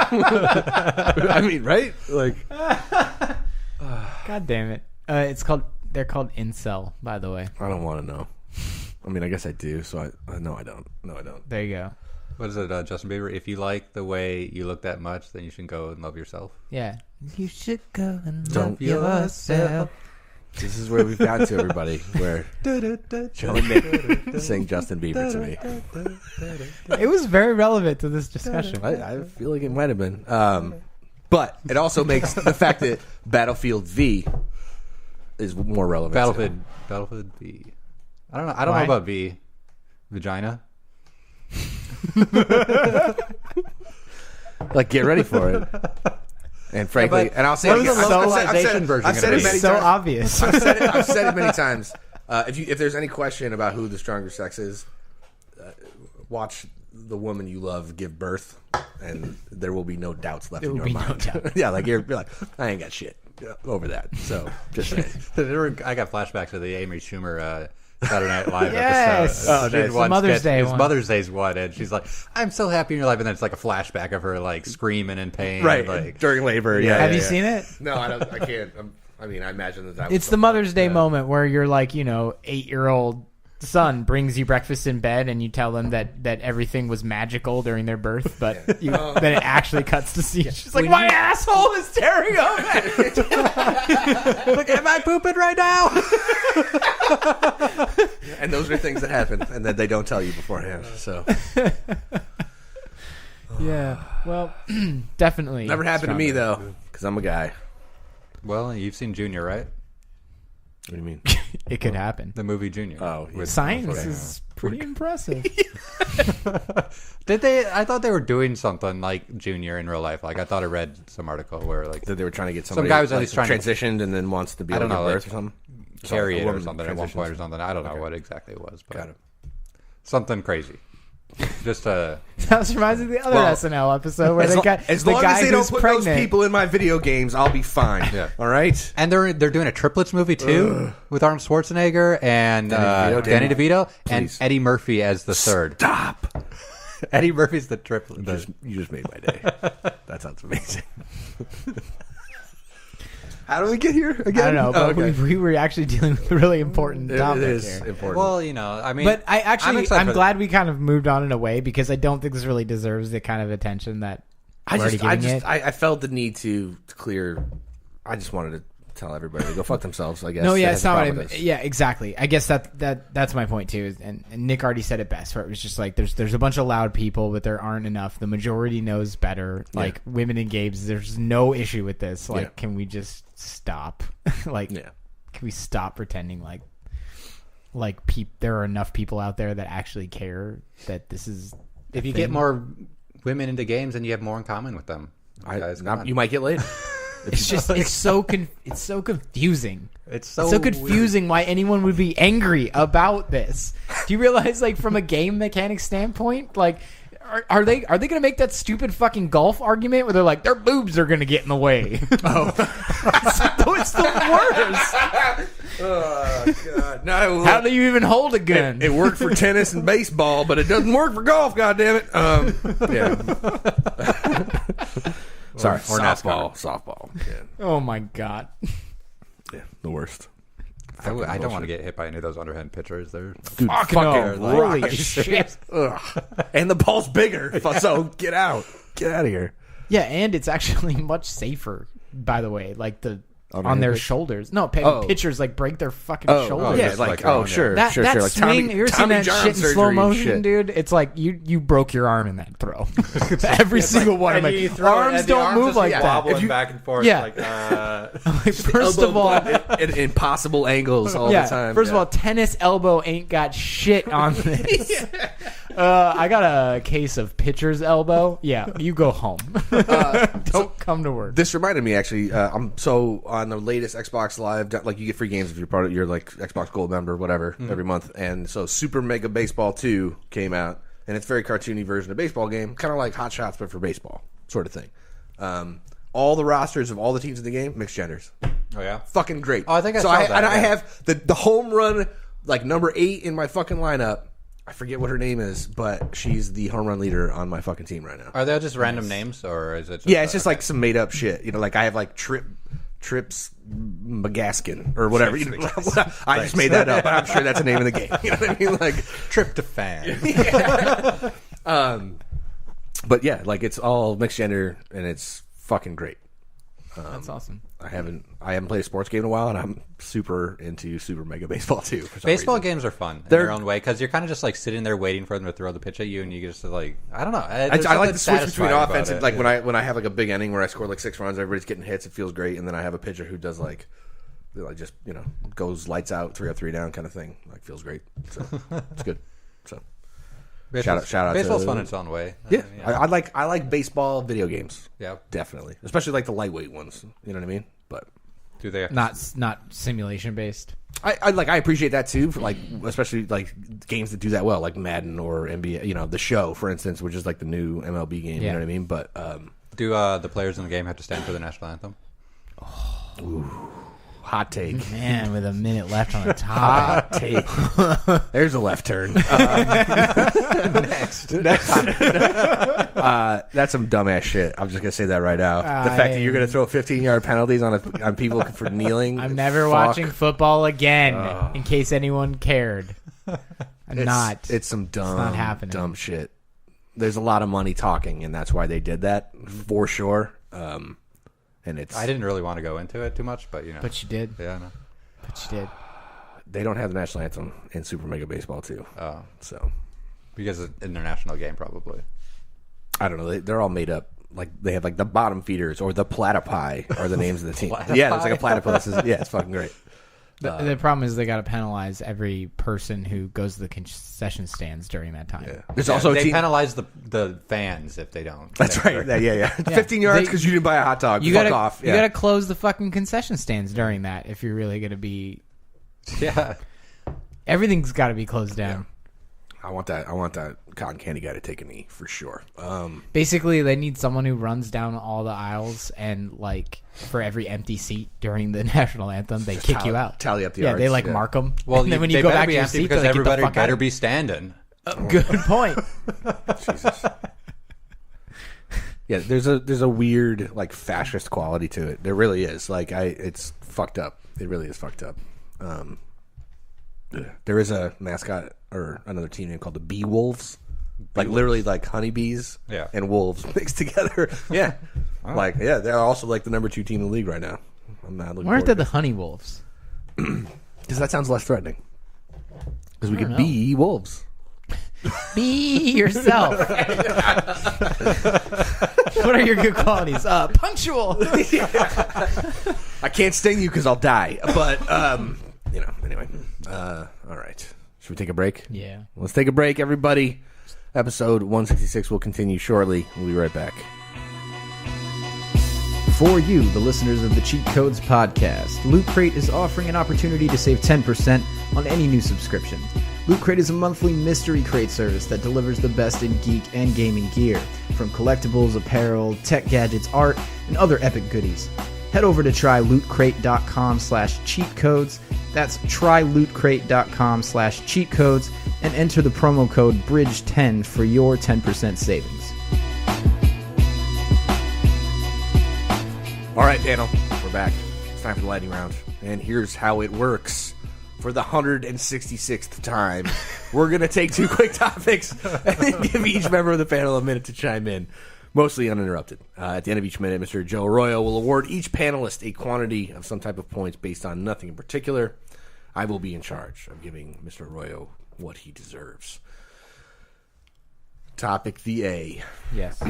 I mean, right? Like, God damn it! They're called incel, by the way. I don't want to know. I mean, I guess I do. So no, I don't. No, I don't. There you go. What is it, Justin Bieber? If you like the way you look that much, then you should go and love yourself. Yeah, you should go and Don't love yourself. This is where we've gotten to, everybody. Where Joe and Nick sing Justin Bieber to me. It was very relevant to this discussion. I feel like it might have been. But it also makes the fact that Battlefield V is more relevant. Battlefield V. I don't know. I don't Why? know about V. Vagina. Like, get ready for it. And frankly, Yeah, but and I'll say what it is again. the localization version I've said gonna it be? many So times. obvious. I've said it many times. If there's any question about who the stronger sex is, watch the woman you love give birth, and there will be no doubts left There in will your be no mind. doubt. Yeah, like you're like, I ain't got shit over that. So just saying. I got flashbacks to the Amy Schumer Saturday Night Live Yes. episode. Oh, She did nice. one Mother's sketch- Day It was one. Mother's Day's one, and she's like, "I'm so happy in your life," and then it's like a flashback of her like screaming in pain, Right Like, during labor. Yeah. Have yeah, you yeah. seen it? No, I don't. I can't. I mean, I imagine that. It's the Mother's Day moment where you're like, 8-year-old son brings you breakfast in bed and you tell them that everything was magical during their birth, but then it actually cuts to see. She's like, my asshole is tearing up. Look, am I pooping right now? And those are things that happen, and that they don't tell you beforehand. So, yeah. Well, definitely. Never happened to me though, because I'm a guy. Well, you've seen Junior, right? What do you mean? It could happen. The movie Junior. Oh, with Science is pretty impressive. Did they? I thought they were doing something like Junior in real life. Like I thought I read some article where like that they were trying to get somebody. Some guy was at least trying transitioned and then wants to be able to give birth or something. Carry it or something at one point or something. I don't know what exactly it was, but Got it. something crazy. Just That reminds me of the other SNL episode where the guy, as the long guy as they who's don't put pregnant. those people in my video games, I'll be fine. Yeah. All right. And they're doing a triplets movie too with Arnold Schwarzenegger and Danny DeVito and Eddie Murphy as the third. Stop. Eddie Murphy's the triplet. You just made my day. That sounds amazing. How do we get here again? I don't know, but we were actually dealing with a really important topic It is here. important. Well, I mean, But I'm I'm glad we kind of moved on in a way because I don't think this really deserves the kind of attention that we're already giving it. I felt the need to clear. I just wanted to tell everybody to go fuck themselves. I guess. No, yeah, That it's has a not what I problem mean. with this. Yeah, exactly. I guess that's my point too. And Nick already said it best. Where it was just like there's a bunch of loud people, but there aren't enough. The majority knows better. Like women in games, there's no issue with this. Like, can we just stop? Can we stop pretending like there are enough people out there that actually care that this is. if you get more women into games, and you have more in common with them, You might get laid. It's just it's so confusing. It's so confusing why anyone would be angry about this. Do you realize, like, from a game mechanic standpoint, like, are they going to make that stupid fucking golf argument where they're like, their boobs are going to get in the way? Oh, it's the worst. Oh God! No, How do you even hold a gun? it worked for tennis and baseball, but it doesn't work for golf. God damn it! Yeah. Sorry, or softball. Yeah. Oh my god. Yeah, the worst. I don't want to get hit by any of those underhand pitchers. They're Fucking holy shit. Ugh. And the ball's bigger, so get out of here. Yeah, and it's actually much safer, by the way. Like on their shoulders. No, pitchers like break their fucking shoulders. Yeah, sure. That Like swing, you ever seen that John shit in slow surgery motion, shit. dude? It's like you broke your arm in that throw. Every single one. I'm like, arms don't move like that. Wobbling back and forth. Yeah. Like, First of all, in impossible angles all the time. First of all, tennis elbow ain't got shit on this. I got a case of pitcher's elbow. Yeah, you go home. Don't come to work. This reminded me, actually. I'm so on the latest Xbox Live, like, you get free games if you're part of your like Xbox Gold member, whatever, every month. And so Super Mega Baseball 2 came out, and it's a very cartoony version of baseball game, kind of like Hot Shots but for baseball, sort of thing. All the rosters of all the teams in the game, mixed genders. oh yeah. Fucking great. Oh, I think I saw that. And I have the home run, like, number 8 in my fucking lineup. I forget what her name is, but she's the home run leader on my fucking team right now. Are they just random names, or is it? Just, It's just like some made up shit. Like I have like Trips Magaskin or whatever. I just made that up, but I'm sure that's the name of the game. You know what I mean? Like tryptophan. But yeah, like, it's all mixed gender and it's fucking great. That's awesome. I haven't played a sports game in a while, and I'm super into Super Mega Baseball 2. For some Baseball reason. games are fun in their own way because you're kind of just like sitting there waiting for them to throw the pitch at you, and you just like, I don't know. I like the switch between offense and, like, when I have like a big inning where I score like 6 runs, everybody's getting hits, it feels great, and then I have a pitcher who does like just goes lights out, 3 up, 3 down kind of thing. Like, feels great. So it's good. So shout out. Baseball's to, fun in its own way. Yeah, I like baseball video games. Yeah, definitely, especially like the lightweight ones. You know what I mean? But do they not simulation based? I appreciate that too, for like, especially like games that do that well, like Madden or NBA. The Show, for instance, which is like the new MLB game. You know what I mean? But do the players in the game have to stand for the national anthem? hot take. Man, with a minute left on the top. Hot take. There's a left turn. Next. That's some dumbass shit. I'm just gonna say that right now. The fact that you're gonna throw 15-yard penalties on people for kneeling. I'm never watching football again. In case anyone cared, It's some dumb shit. There's a lot of money talking, and that's why they did that for sure. And I didn't really want to go into it too much, but But you did. Yeah, I know. But you did. They don't have the national anthem in Super Mega Baseball 2. Oh, so because it's an international game, probably. I don't know. They're all made up. Like they have like the bottom feeders or the platypi are the names of the team. Yeah, it's like a platypus. It's fucking great. The problem is they got to penalize every person who goes to the concession stands during that time. Yeah. There's also they penalize the fans if they don't. That's right. Yeah. 15 yards because you didn't buy a hot dog. Fuck off. You got to close the fucking concession stands during that if you're really going to be. Yeah. Everything's got to be closed down. Yeah. I want that cotton candy guy to take a knee for sure. Basically, they need someone who runs down all the aisles and like for every empty seat during the national anthem, they kick you out. Tally up the yards. They mark them. Well, and then when you go back to your seat, because like, everybody get the fuck better out. be standing. Good point. Jesus. Yeah, there's a weird like fascist quality to it. There really is. Like it's fucked up. It really is fucked up. There is a mascot or another team name called the Bee Wolves. Like literally like honeybees and wolves mixed together. Yeah. They're also like the number 2 team in the league right now. I'm not looking. Why aren't they the honey wolves? Because that sounds less threatening. Because we could be wolves. Be yourself. What are your good qualities? Punctual. I can't sting you because I'll die. But anyway. All right. Should we take a break? Yeah. Let's take a break, everybody. Episode 166 will continue shortly. We'll be right back. For you, the listeners of the Cheat Codes podcast, Loot Crate is offering an opportunity to save 10% on any new subscription. Loot Crate is a monthly mystery crate service that delivers the best in geek and gaming gear, from collectibles, apparel, tech gadgets, art, and other epic goodies. Head over to trylootcrate.com/cheatcodes. That's trylootcrate.com/cheatcodes and enter the promo code BRIDGE10 for your 10% savings. All right, panel, we're back. It's time for the lightning round. And here's how it works. For the 166th time, we're going to take 2 quick topics and then give each member of the panel a minute to chime in, mostly uninterrupted. At the end of each minute, Mr. Joe Arroyo will award each panelist a quantity of some type of points based on nothing in particular. I will be in charge of giving Mr. Arroyo what he deserves. Topic the A. Yes.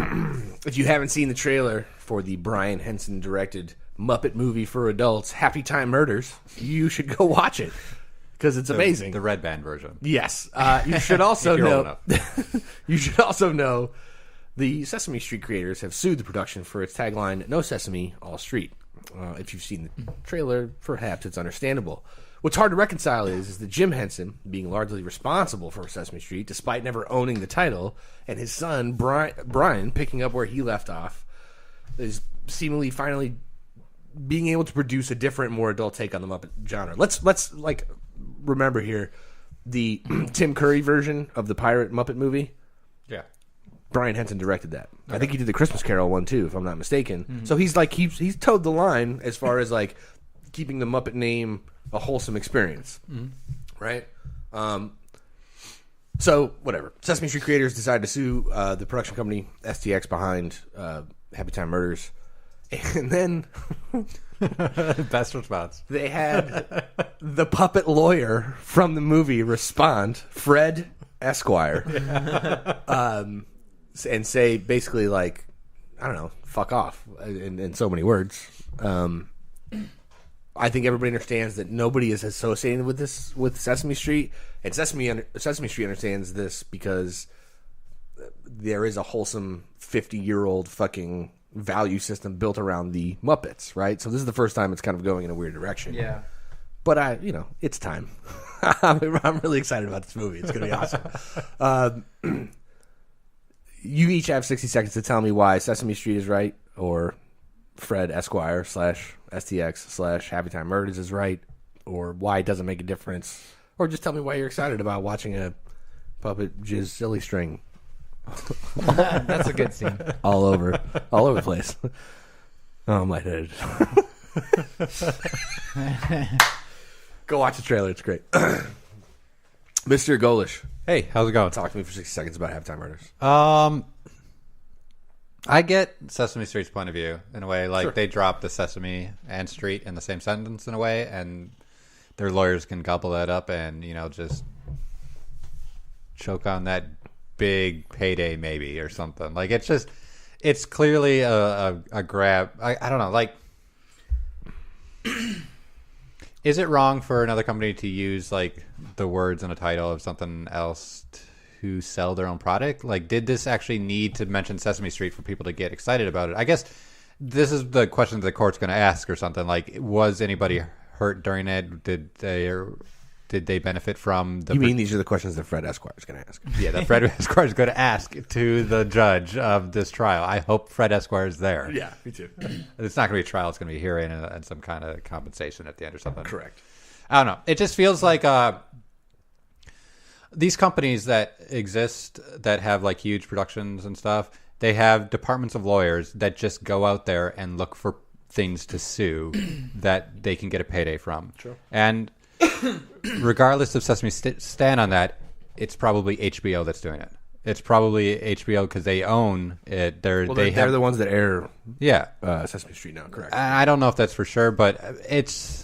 If you haven't seen the trailer for the Brian Henson directed Muppet movie for adults, Happytime Murders, you should go watch it because it's amazing. The red band version. Yes. You should also know. You should also know the Sesame Street creators have sued the production for its tagline "No Sesame, All Street." If you've seen the trailer, perhaps it's understandable. What's hard to reconcile is that Jim Henson, being largely responsible for Sesame Street, despite never owning the title, and his son Brian picking up where he left off, is seemingly finally being able to produce a different, more adult take on the Muppet genre. Let's like remember here the Tim Curry version of the pirate Muppet movie. Yeah, Brian Henson directed that. Okay. I think he did the Christmas Carol one too, if I'm not mistaken. Mm-hmm. So he's like he's towed the line as far as like keeping the Muppet name a wholesome experience, right? So whatever. Sesame Street creators decided to sue the production company STX behind Happytime Murders, and then best response. They had the puppet lawyer from the movie respond, Fred Esquire, and say basically like, I don't know, fuck off in so many words. I think everybody understands that nobody is associated with this with Sesame Street, and Sesame Street understands this because there is a wholesome 50-year-old fucking value system built around the Muppets, right? So this is the first time it's kind of going in a weird direction. Yeah. But it's time. I'm really excited about this movie. It's going to be awesome. You each have 60 seconds to tell me why Sesame Street is right or Fred Esquire / STX / Happytime Murders is right, or why it doesn't make a difference, or just tell me why you're excited about watching a puppet jizz silly string That's a good scene. all over the place. Oh, I'm lightheaded. Go watch the trailer. It's great. Mr. Golish, Hey, how's it going? talk to me for 60 seconds about Happytime Murders. I get Sesame Street's point of view in a way. Like, Sure. they drop the Sesame and Street in the same sentence in a way, and their lawyers can gobble that up and, just choke on that big payday maybe or something. Like, it's clearly a grab. I don't know. Like, is it wrong for another company to use, like, the words in a title of something else to sell their own product? Like, did this actually need to mention Sesame Street for people to get excited about it? I guess this is the question the court's going to ask or something. Like, was anybody hurt during it? Did they benefit from the... You mean these are the questions that Fred Esquire is going to ask? Yeah, that Fred Esquire is going to ask to the judge of this trial. I hope Fred Esquire is there. Yeah, me too. It's not going to be a trial. It's going to be a hearing and some kind of compensation at the end or something. Correct. I don't know. It just feels like these companies that exist that have like huge productions and stuff, they have departments of lawyers that just go out there and look for things to sue that they can get a payday from. Sure. And regardless of Sesame's stand on that, it's probably HBO that's doing it. It's probably HBO because they own it. They're the ones that air yeah. Sesame Street now, correct? I don't know if that's for sure, but it's...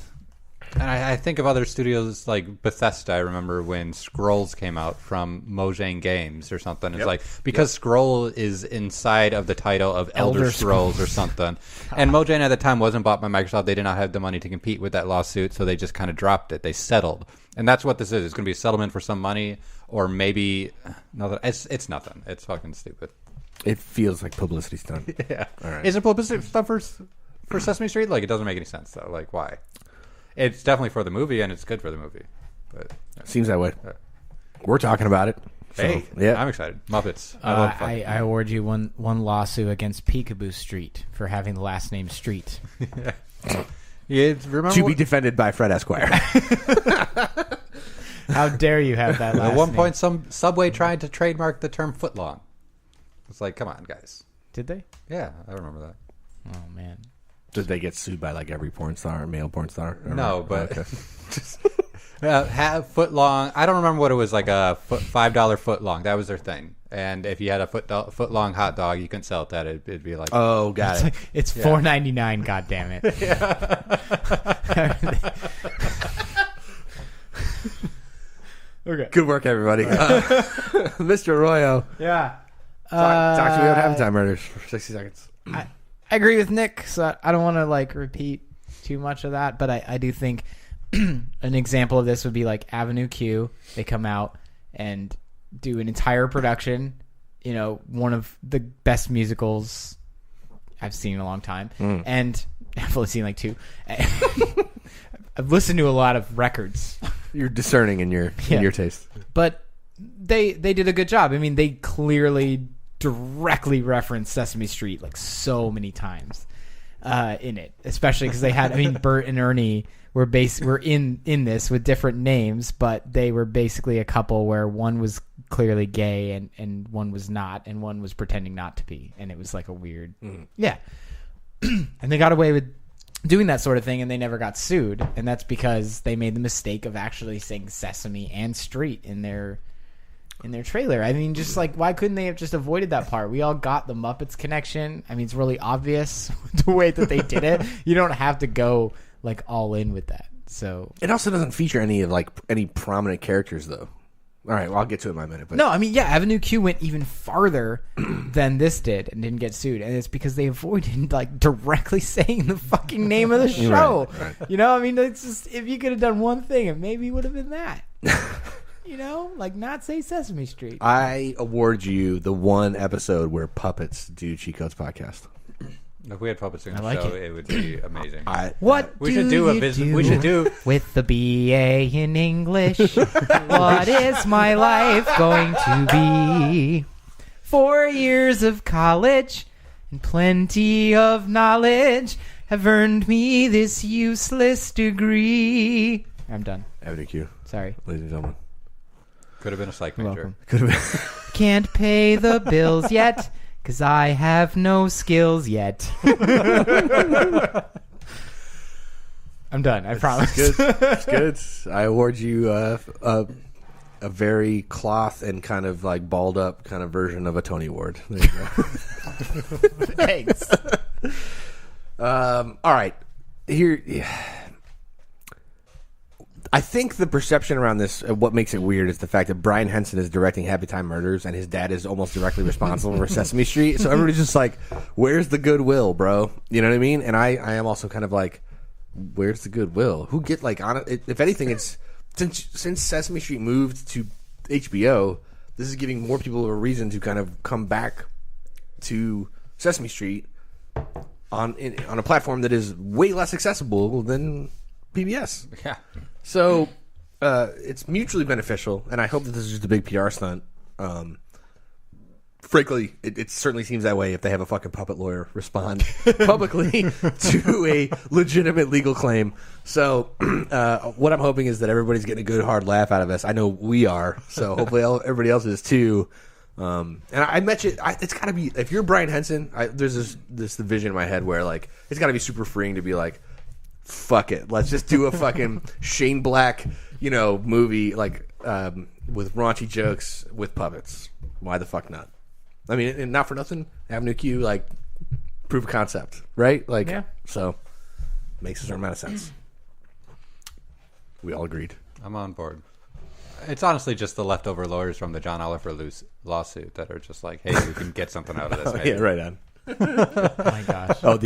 And I think of other studios like Bethesda. I remember when Scrolls came out from Mojang Games or something. It's Yep. like, because Scroll is inside of the title of Elder Scrolls or something. And Mojang at the time wasn't bought by Microsoft. They did not have the money to compete with that lawsuit, so they just kind of dropped it. They settled. And that's what this is. It's going to be a settlement for some money, or maybe... No, it's nothing. It's fucking stupid. It feels like publicity stunt. Yeah. All right. Is it publicity stuff for Sesame Street? Like, it doesn't make any sense, though. Like, why? It's definitely for the movie, and it's good for the movie. But Seems that way. We're talking about it. So, hey, yeah. I'm excited. Muppets. I love I award you one lawsuit against Peekaboo Street for having the last name Street. Yeah, remember to be defended by Fred Esquire. How dare you have that last at one name? point, some Subway tried to trademark the term footlong. It's like, come on, guys. Did they? Yeah, I remember that. Oh, man. Did they get sued by like every porn star, male porn star? No, but Okay. just have footlong. I don't remember what it was, like a $5 footlong. That was their thing. And if you had a footlong hot dog, you couldn't sell it that. It'd be like, Oh, got it. It's $4.99. God damn it! Okay. Good work, everybody. Mr. Arroyo, Yeah. talk to me about Happytime Murders for 60 seconds. I agree with Nick, so I don't want to like repeat too much of that, but I do think an example of this would be like Avenue Q. They come out and do an entire production, one of the best musicals I've seen in a long time. And I've only seen like two. I've listened to a lot of records. You're discerning in your taste. But they did a good job. I mean, they clearly directly referenced Sesame Street like so many times in it, especially because they had. Bert and Ernie were in this with different names, but they were basically a couple where one was clearly gay and one was not, and one was pretending not to be, and it was like a weird, yeah. And they got away with doing that sort of thing, and they never got sued, and that's because they made the mistake of actually saying Sesame and Street in their trailer. I mean, just like, why couldn't they have just avoided that part? We all got the Muppets connection. I mean, it's really obvious the way that they did it. You don't have to go like all in with that. So It also doesn't feature any prominent characters, though. All right, well, I'll get to it in my minute. But no, I mean, yeah, Avenue Q went even farther than this did and didn't get sued, and it's because they avoided like directly saying the fucking name of the show. Right. It's just, if you could have done one thing, it maybe would have been that. Like not say Sesame Street. I award you the one episode where puppets do Cheat Codes podcast. if we had puppets in the like show, it. it would be amazing. What we should do a business. We should do with the BA in English. What is my life going to be? 4 years of college and plenty of knowledge have earned me this useless degree. I'm done. Avenue Q. Sorry. Ladies and gentlemen. Could have been a psych You're major. welcome. Could have been. Can't pay the bills yet, 'cause I have no skills yet. I'm done, I promise. Good. It's good. I award you a very cloth and kind of like balled up kind of version of a Tony Award. There you go. Thanks. All right. Here, I think the perception around this, what makes it weird, is the fact that Brian Henson is directing Happytime Murders, and his dad is almost directly responsible for Sesame Street. So everybody's just like, "Where's the goodwill, bro?" You know what I mean? And I am also kind of like, "Where's the goodwill?" Who get like on it? If anything, it's since Sesame Street moved to HBO, this is giving more people a reason to kind of come back to Sesame Street on a platform that is way less accessible than PBS. Yeah. So it's mutually beneficial, and I hope that this is just a big PR stunt. Frankly, it certainly seems that way if they have a fucking puppet lawyer respond publicly to a legitimate legal claim. So what I'm hoping is that everybody's getting a good hard laugh out of us. I know we are, so hopefully everybody else is too. And I mentioned it's got to be, if you're Brian Henson, there's this vision in my head where like it's got to be super freeing to be like, fuck it, let's just do a fucking Shane Black, movie like with raunchy jokes with puppets. Why the fuck not? I mean, and not for nothing, Avenue Q, like, proof of concept, right? Like, Yeah. So makes a certain amount of sense. We all agreed. I'm on board. It's honestly just the leftover lawyers from the John Oliver lawsuit that are just like, hey, we can get something out of this. Maybe. Yeah, right on. Oh my gosh. Oh,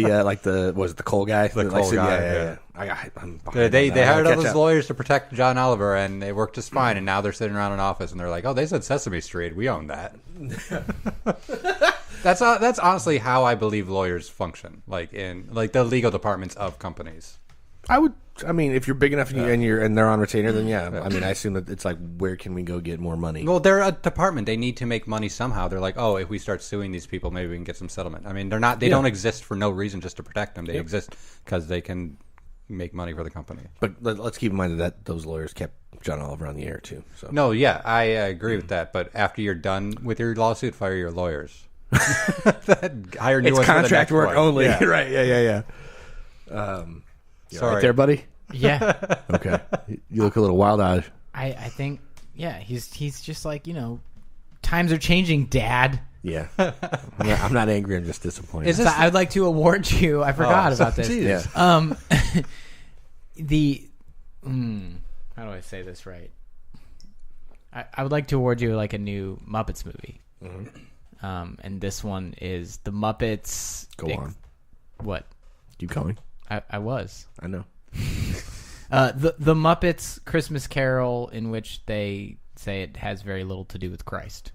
was it the Cole guy? The Cole guy, yeah. I'm They hired all those lawyers. lawyers to protect John Oliver, and they worked just fine. And now they're sitting around an office, and they're like, "Oh, they said Sesame Street. We own that." That's honestly how I believe lawyers function, like in the legal departments of companies. I mean, if you're big enough and they're on retainer, then yeah. I mean, I assume that it's like, where can we go get more money? Well, they're a department. They need to make money somehow. They're like, oh, if we start suing these people, maybe we can get some settlement. I mean, they're not. They don't exist for no reason just to protect them. They exist because they can make money for the company. But let's keep in mind that those lawyers kept John Oliver on the air too. So No, yeah, I agree with that. But after you're done with your lawsuit, fire your lawyers. Hire new it's ones for the contract next work one. only, Yeah. right? Yeah. Sorry, Right there, buddy. Yeah. Okay, you look a little wild-eyed. I think, yeah, he's just like, times are changing, Dad. Yeah, I'm not angry. I'm just disappointed. So I'd like to award you. I forgot about this. Yeah. How do I say this right? I would like to award you like a new Muppets movie. Mm-hmm. And this one is the Muppets. Go on. What? Keep going. I was. I know. The Muppets Christmas Carol, in which they say it has very little to do with Christ.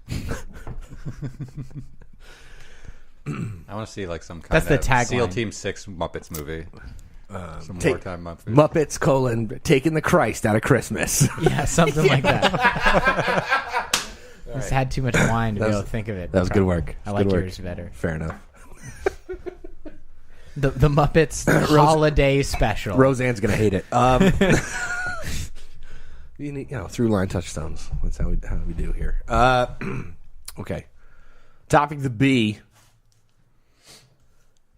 I want to see like some kind That's the of tagline. SEAL Team 6 Muppets movie. Some wartime Muppets. Muppets, taking the Christ out of Christmas. Yeah, something like that. Just had too much wine to be able to think of it. That was good work. I like Good work. yours better. Fair enough. The Muppets Holiday Special. Roseanne's gonna hate it. You need, through line touchstones. That's how we do here. Okay. Topic the B.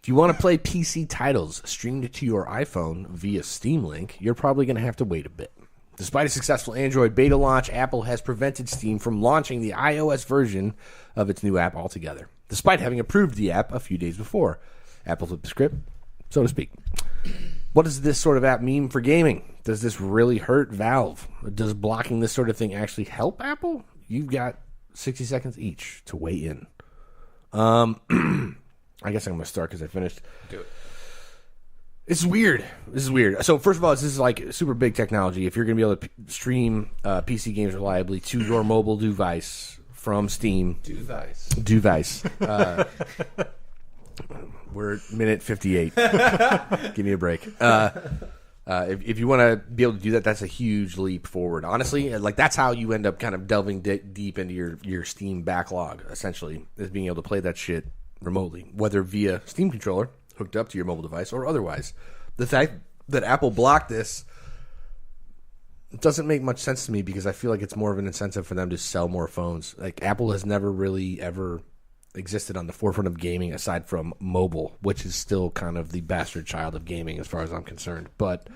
If you want to play PC titles streamed to your iPhone via Steam Link, you're probably going to have to wait a bit. Despite a successful Android beta launch, Apple has prevented Steam from launching the iOS version of its new app altogether, despite having approved the app a few days before. Apple flipped the script, so to speak. What does this sort of app mean for gaming? Does this really hurt Valve? Does blocking this sort of thing actually help Apple? You've got 60 seconds each to weigh in. I guess I'm going to start because I finished. Do it. This is weird. So first of all, this is like super big technology. If you're going to be able to stream PC games reliably to your mobile device from Steam. Device. We're at minute 58. Give me a break. If you want to be able to do that, that's a huge leap forward. Honestly, like that's how you end up kind of delving deep into your Steam backlog, essentially, is being able to play that shit remotely, whether via Steam controller hooked up to your mobile device or otherwise. The fact that Apple blocked this doesn't make much sense to me because I feel like it's more of an incentive for them to sell more phones. Like, Apple has never really ever existed on the forefront of gaming aside from mobile, which is still kind of the bastard child of gaming as far as I'm concerned. But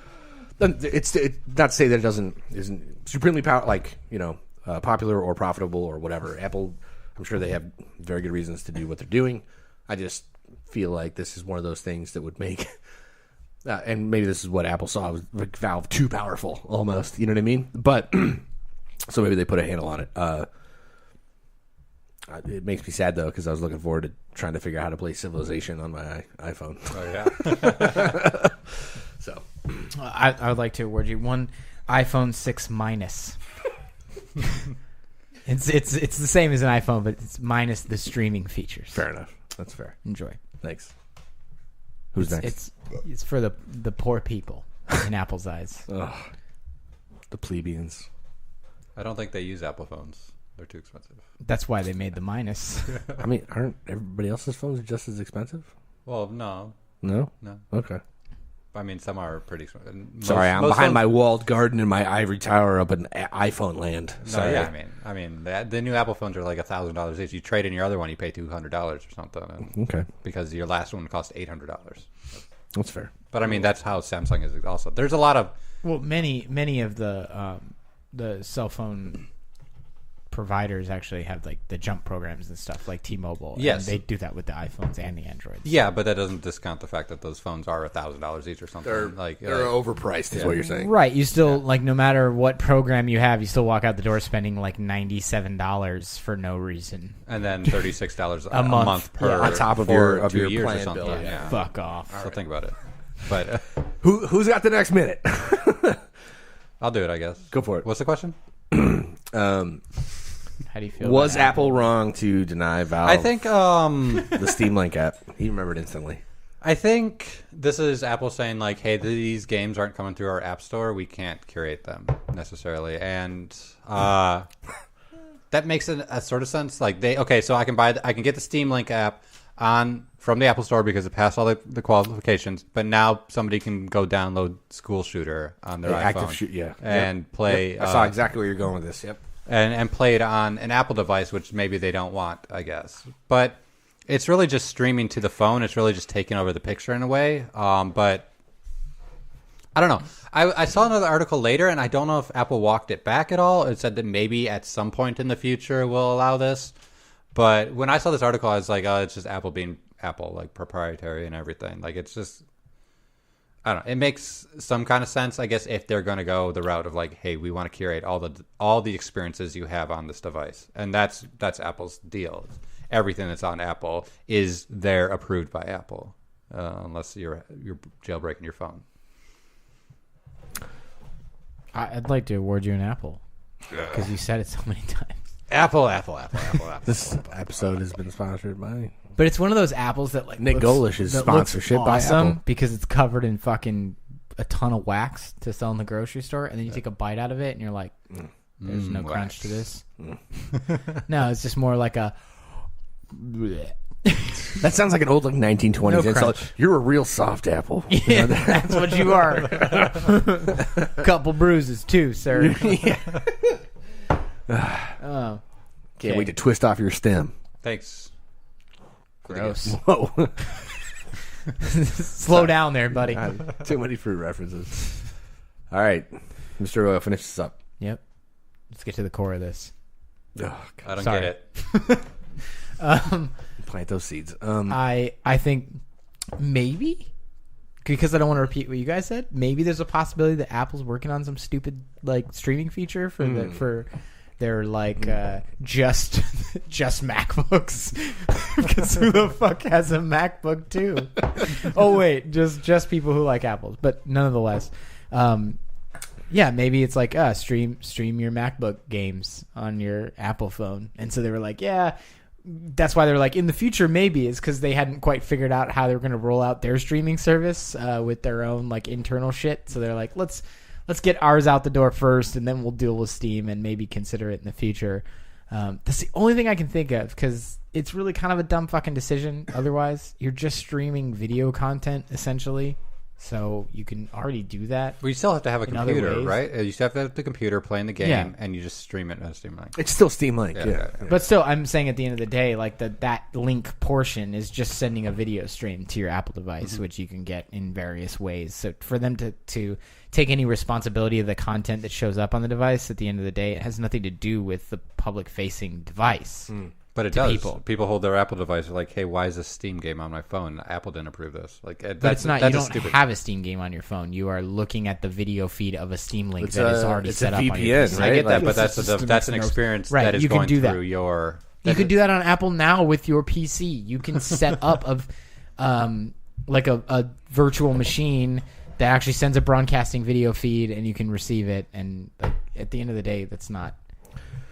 it's not to say that it isn't supremely popular or profitable or whatever. Apple, I'm sure they have very good reasons to do what they're doing. I just feel like this is one of those things that would make and maybe this is what Apple saw, was like Valve too powerful almost, you know what I mean? But so maybe they put a handle on it. It makes me sad though, because I was looking forward to trying to figure out how to play Civilization on my iPhone. Oh yeah. So I would like to award you one iPhone 6 minus. It's the same as an iPhone, but it's minus the streaming features. fair enough. That's fair. Enjoy. Thanks. Who's next? It's for the poor people in Apple's eyes. Ugh. The plebeians. I don't think they use Apple phones. They're too expensive. That's why they made the minus. I mean, aren't everybody else's phones just as expensive? Well, no. No? No. Okay. I mean, some are pretty expensive. Sorry, I'm behind my walled garden in my ivory tower up in iPhone land. Sorry. No, yeah, I mean, the new Apple phones are like $1,000 each. You trade in your other one, you pay $200 or something. Okay. Because your last one cost $800. That's fair. But I mean, that's how Samsung is also. There's a lot of many of the cell phone providers actually have like the jump programs and stuff, like T-Mobile. Yes, and they do that with the iPhones and the Androids. Yeah, but that doesn't discount the fact that those phones are $1,000 each or something. They're overpriced, is what you're saying. Right. You still like, no matter what program you have, you still walk out the door spending like $97 for no reason, and then $36 a month per on top of your years plan or something. bill. Yeah. Fuck off. So think about it. But who's got the next minute? I'll do it, I guess. Go for it. What's the question? How do you feel? Was about Apple wrong to deny Valve I think the Steam Link app? He remembered instantly. I think this is Apple saying like, hey, these games aren't coming through our app store. We can't curate them necessarily. And that makes a sort of sense. Like so I can get the Steam Link app from the Apple Store because it passed all the qualifications, but now somebody can go download School Shooter on their iPhone and play. Yep. I saw exactly where you're going with this. Yep. And play it on an Apple device, which maybe they don't want, I guess. But it's really just streaming to the phone. It's really just taking over the picture in a way. But I don't know. I saw another article later, and I don't know if Apple walked it back at all. It said that maybe at some point in the future we'll allow this. But when I saw this article, I was like, oh, it's just Apple being Apple, like proprietary and everything. Like, it's just, I don't know. It makes some kind of sense, I guess, if they're going to go the route of like, hey, we want to curate all the experiences you have on this device. And that's Apple's deal. Everything that's on Apple is there approved by Apple, unless you're jailbreaking your phone. I'd like to award you an Apple because you said it so many times. Apple. This episode has been sponsored by. But it's one of those apples that like Nick Golish's sponsorship by Apple, because it's covered in fucking a ton of wax to sell in the grocery store, and then you take a bite out of it and you're like, "There's no crunch to this." No, it's just more like a. That sounds like an old 1920s No insult. crunch. You're a real soft apple. Yeah, that's what you are. Couple bruises too, sir. Oh, Can't wait to twist off your stem. Thanks. gross. Whoa. Slow down there, buddy. Too many fruit references. All right. Mr. Royal, finish this up. Yep. Let's get to the core of this. Oh, I don't Sorry. get it. plant those seeds. I think maybe, because I don't want to repeat what you guys said, maybe there's a possibility that Apple's working on some stupid like streaming feature for their like just MacBooks. Because who the fuck has a MacBook too? Oh wait, just people who like Apples. But nonetheless, yeah, maybe it's like stream your MacBook games on your Apple phone. And so they were like, yeah, that's why they're like, in the future maybe, is because they hadn't quite figured out how they were going to roll out their streaming service with their own like internal shit. So they're like, let's get ours out the door first, and then we'll deal with Steam and maybe consider it in the future. That's the only thing I can think of, because it's really kind of a dumb fucking decision. Otherwise, you're just streaming video content, essentially. So you can already do that. Well, you still have to have a computer, ways. right? You still have to have the computer playing the game, and you just stream it on Steam Link. It's still Steam Link, yeah. But still, I'm saying at the end of the day, like that link portion is just sending a video stream to your Apple device, which you can get in various ways. So for them to take any responsibility of the content that shows up on the device, at the end of the day, it has nothing to do with the public-facing device. But it does. People hold their Apple device like, hey, why is this Steam game on my phone? Apple didn't approve this. Like, but it's not. You don't have a Steam game on your phone. You are looking at the video feed of a Steam link that is already set up on your PC. I get that, but that's an experience that is going through your... You can do that on Apple now with your PC. You can set up like a virtual machine that actually sends a broadcasting video feed, and you can receive it. And like, at the end of the day, that's not...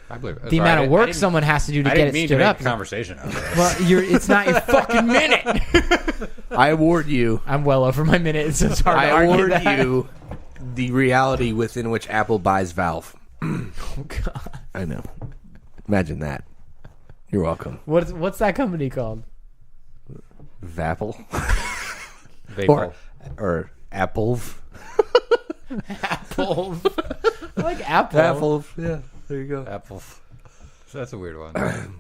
I believe it. The amount of work someone has to do to get it stood up. Conversation out there. Well, it's not your fucking minute. I award you. I'm well over my minute, so it's hard to argue award that. you the reality within which Apple buys Valve. Oh God! I know. Imagine that. You're welcome. What's that company called? Vapple. or Applve. Applve. I like Apple. Applve. Yeah. There you go. Apple. That's a weird one.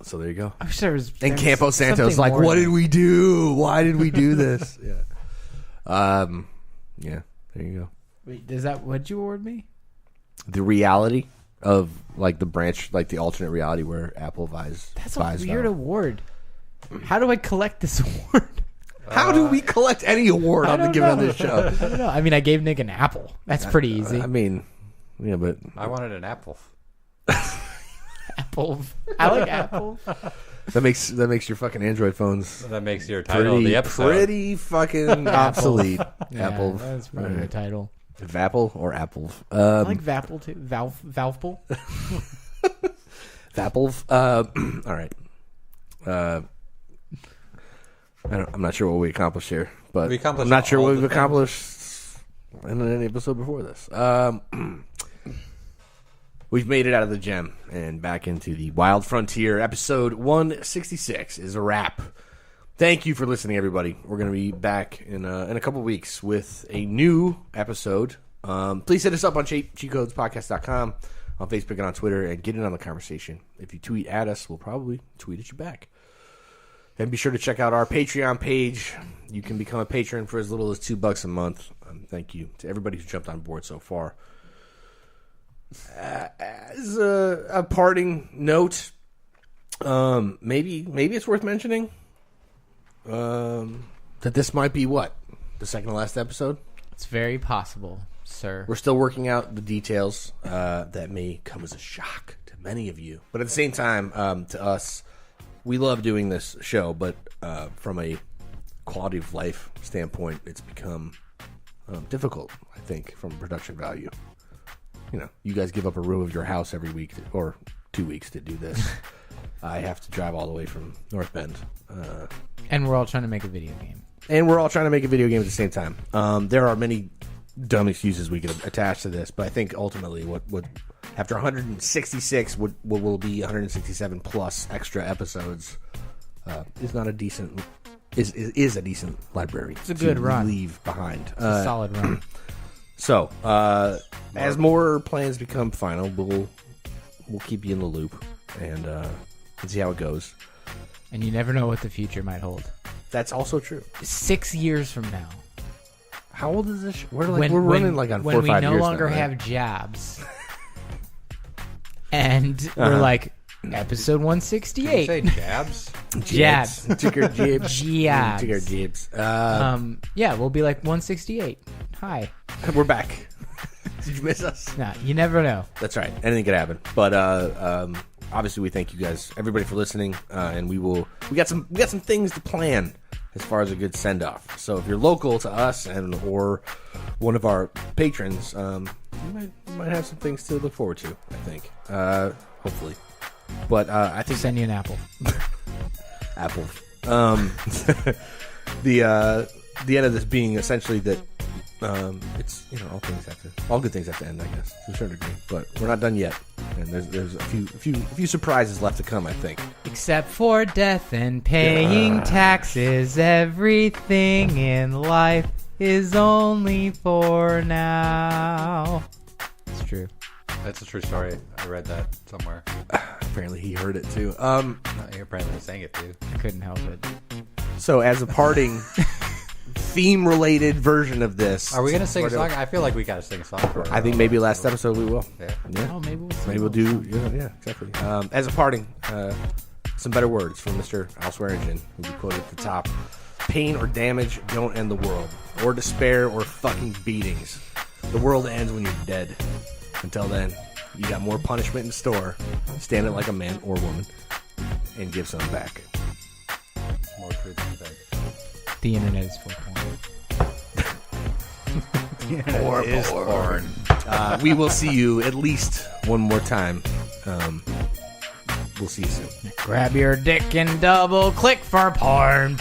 So there you go. I wish there was. And Campo Santo's like, what did we do? Why did we do this? Yeah. Yeah. There you go. Wait, what'd you award me? The reality of like the branch, like the alternate reality where Apple buys. That's a weird award. How do I collect this award? How do we collect any award on the given on this show? I don't know. I mean, I gave Nick an apple. That's pretty easy. I mean. Yeah, but I wanted an apple. Apple. I like Apple. That makes your fucking Android phones. That makes your title of the episode pretty fucking obsolete. Yeah, Apple. That's probably the title. Vapple or Applve? I like Vapple too. Valvepool. Vapple. All right. I'm not sure what we accomplished here, but I'm not sure what we've accomplished in any episode before this. We've made it out of the gem and back into the Wild Frontier. Episode 166 is a wrap. Thank you for listening, everybody. We're going to be back in a couple weeks with a new episode. Please hit us up on cheatcodespodcast.com, on Facebook and on Twitter, and get in on the conversation. If you tweet at us, we'll probably tweet at you back. And be sure to check out our Patreon page. You can become a patron for as little as $2 a month. Thank you to everybody who's jumped on board so far. As a parting note, maybe it's worth mentioning that this might be the second to last episode. It's very possible, sir. We're still working out the details that may come as a shock to many of you, but at the same time, to us, we love doing this show. But from a quality of life standpoint, it's become difficult. I think from production value. You know, you guys give up a room of your house every week or 2 weeks to do this. I have to drive all the way from North Bend. And we're all trying to make a video game. And we're all trying to make a video game at the same time. There are many dumb excuses we could attach to this, but I think ultimately what after 166, what will be 167 plus extra episodes is not a decent is a decent library. It's a good run. Leave behind. It's a solid run. So, as more plans become final, we'll keep you in the loop and see how it goes. And you never know what the future might hold. That's also true. 6 years from now. How old is this? We're running like on 4 or 5 years now. When we no longer have jobs. And we're like, episode 168. Did you say jabs? Jabs. Ticker jibs. Jabs. Ticker jibs. Yeah, we'll be like 168. Hi. We're back. Did you miss us? No, you never know. That's right. Anything could happen. But obviously, we thank you guys, everybody, for listening. And we got some things to plan as far as a good send off. So if you're local to us or one of our patrons, you might have some things to look forward to. I think, hopefully. But I think send you an apple. Apple. The end of this being essentially that it's all good things have to end, I guess, to a certain degree. But we're not done yet, and there's a few surprises left to come, I think. Except for death and paying taxes, everything in life is only for now. It's true. That's a true story. I read that somewhere. Apparently, he heard it too. You're apparently saying it too. I couldn't help it. So, as a parting theme-related version of this, Are we gonna sing a song? I feel like we gotta sing a song for it. I think maybe last episode we will. Yeah. Oh, maybe We'll do. Yeah, exactly. As a parting, some better words from Mr. Al Swearingen, who we quoted at the top. Pain or damage don't end the world, or despair or fucking beatings. The world ends when you're dead. Until then, you got more punishment in store. Stand it like a man or woman, and give some back. More truth than that. The internet is for porn. Porn. We will see you at least one more time. We'll see you soon. Grab your dick and double click for porn.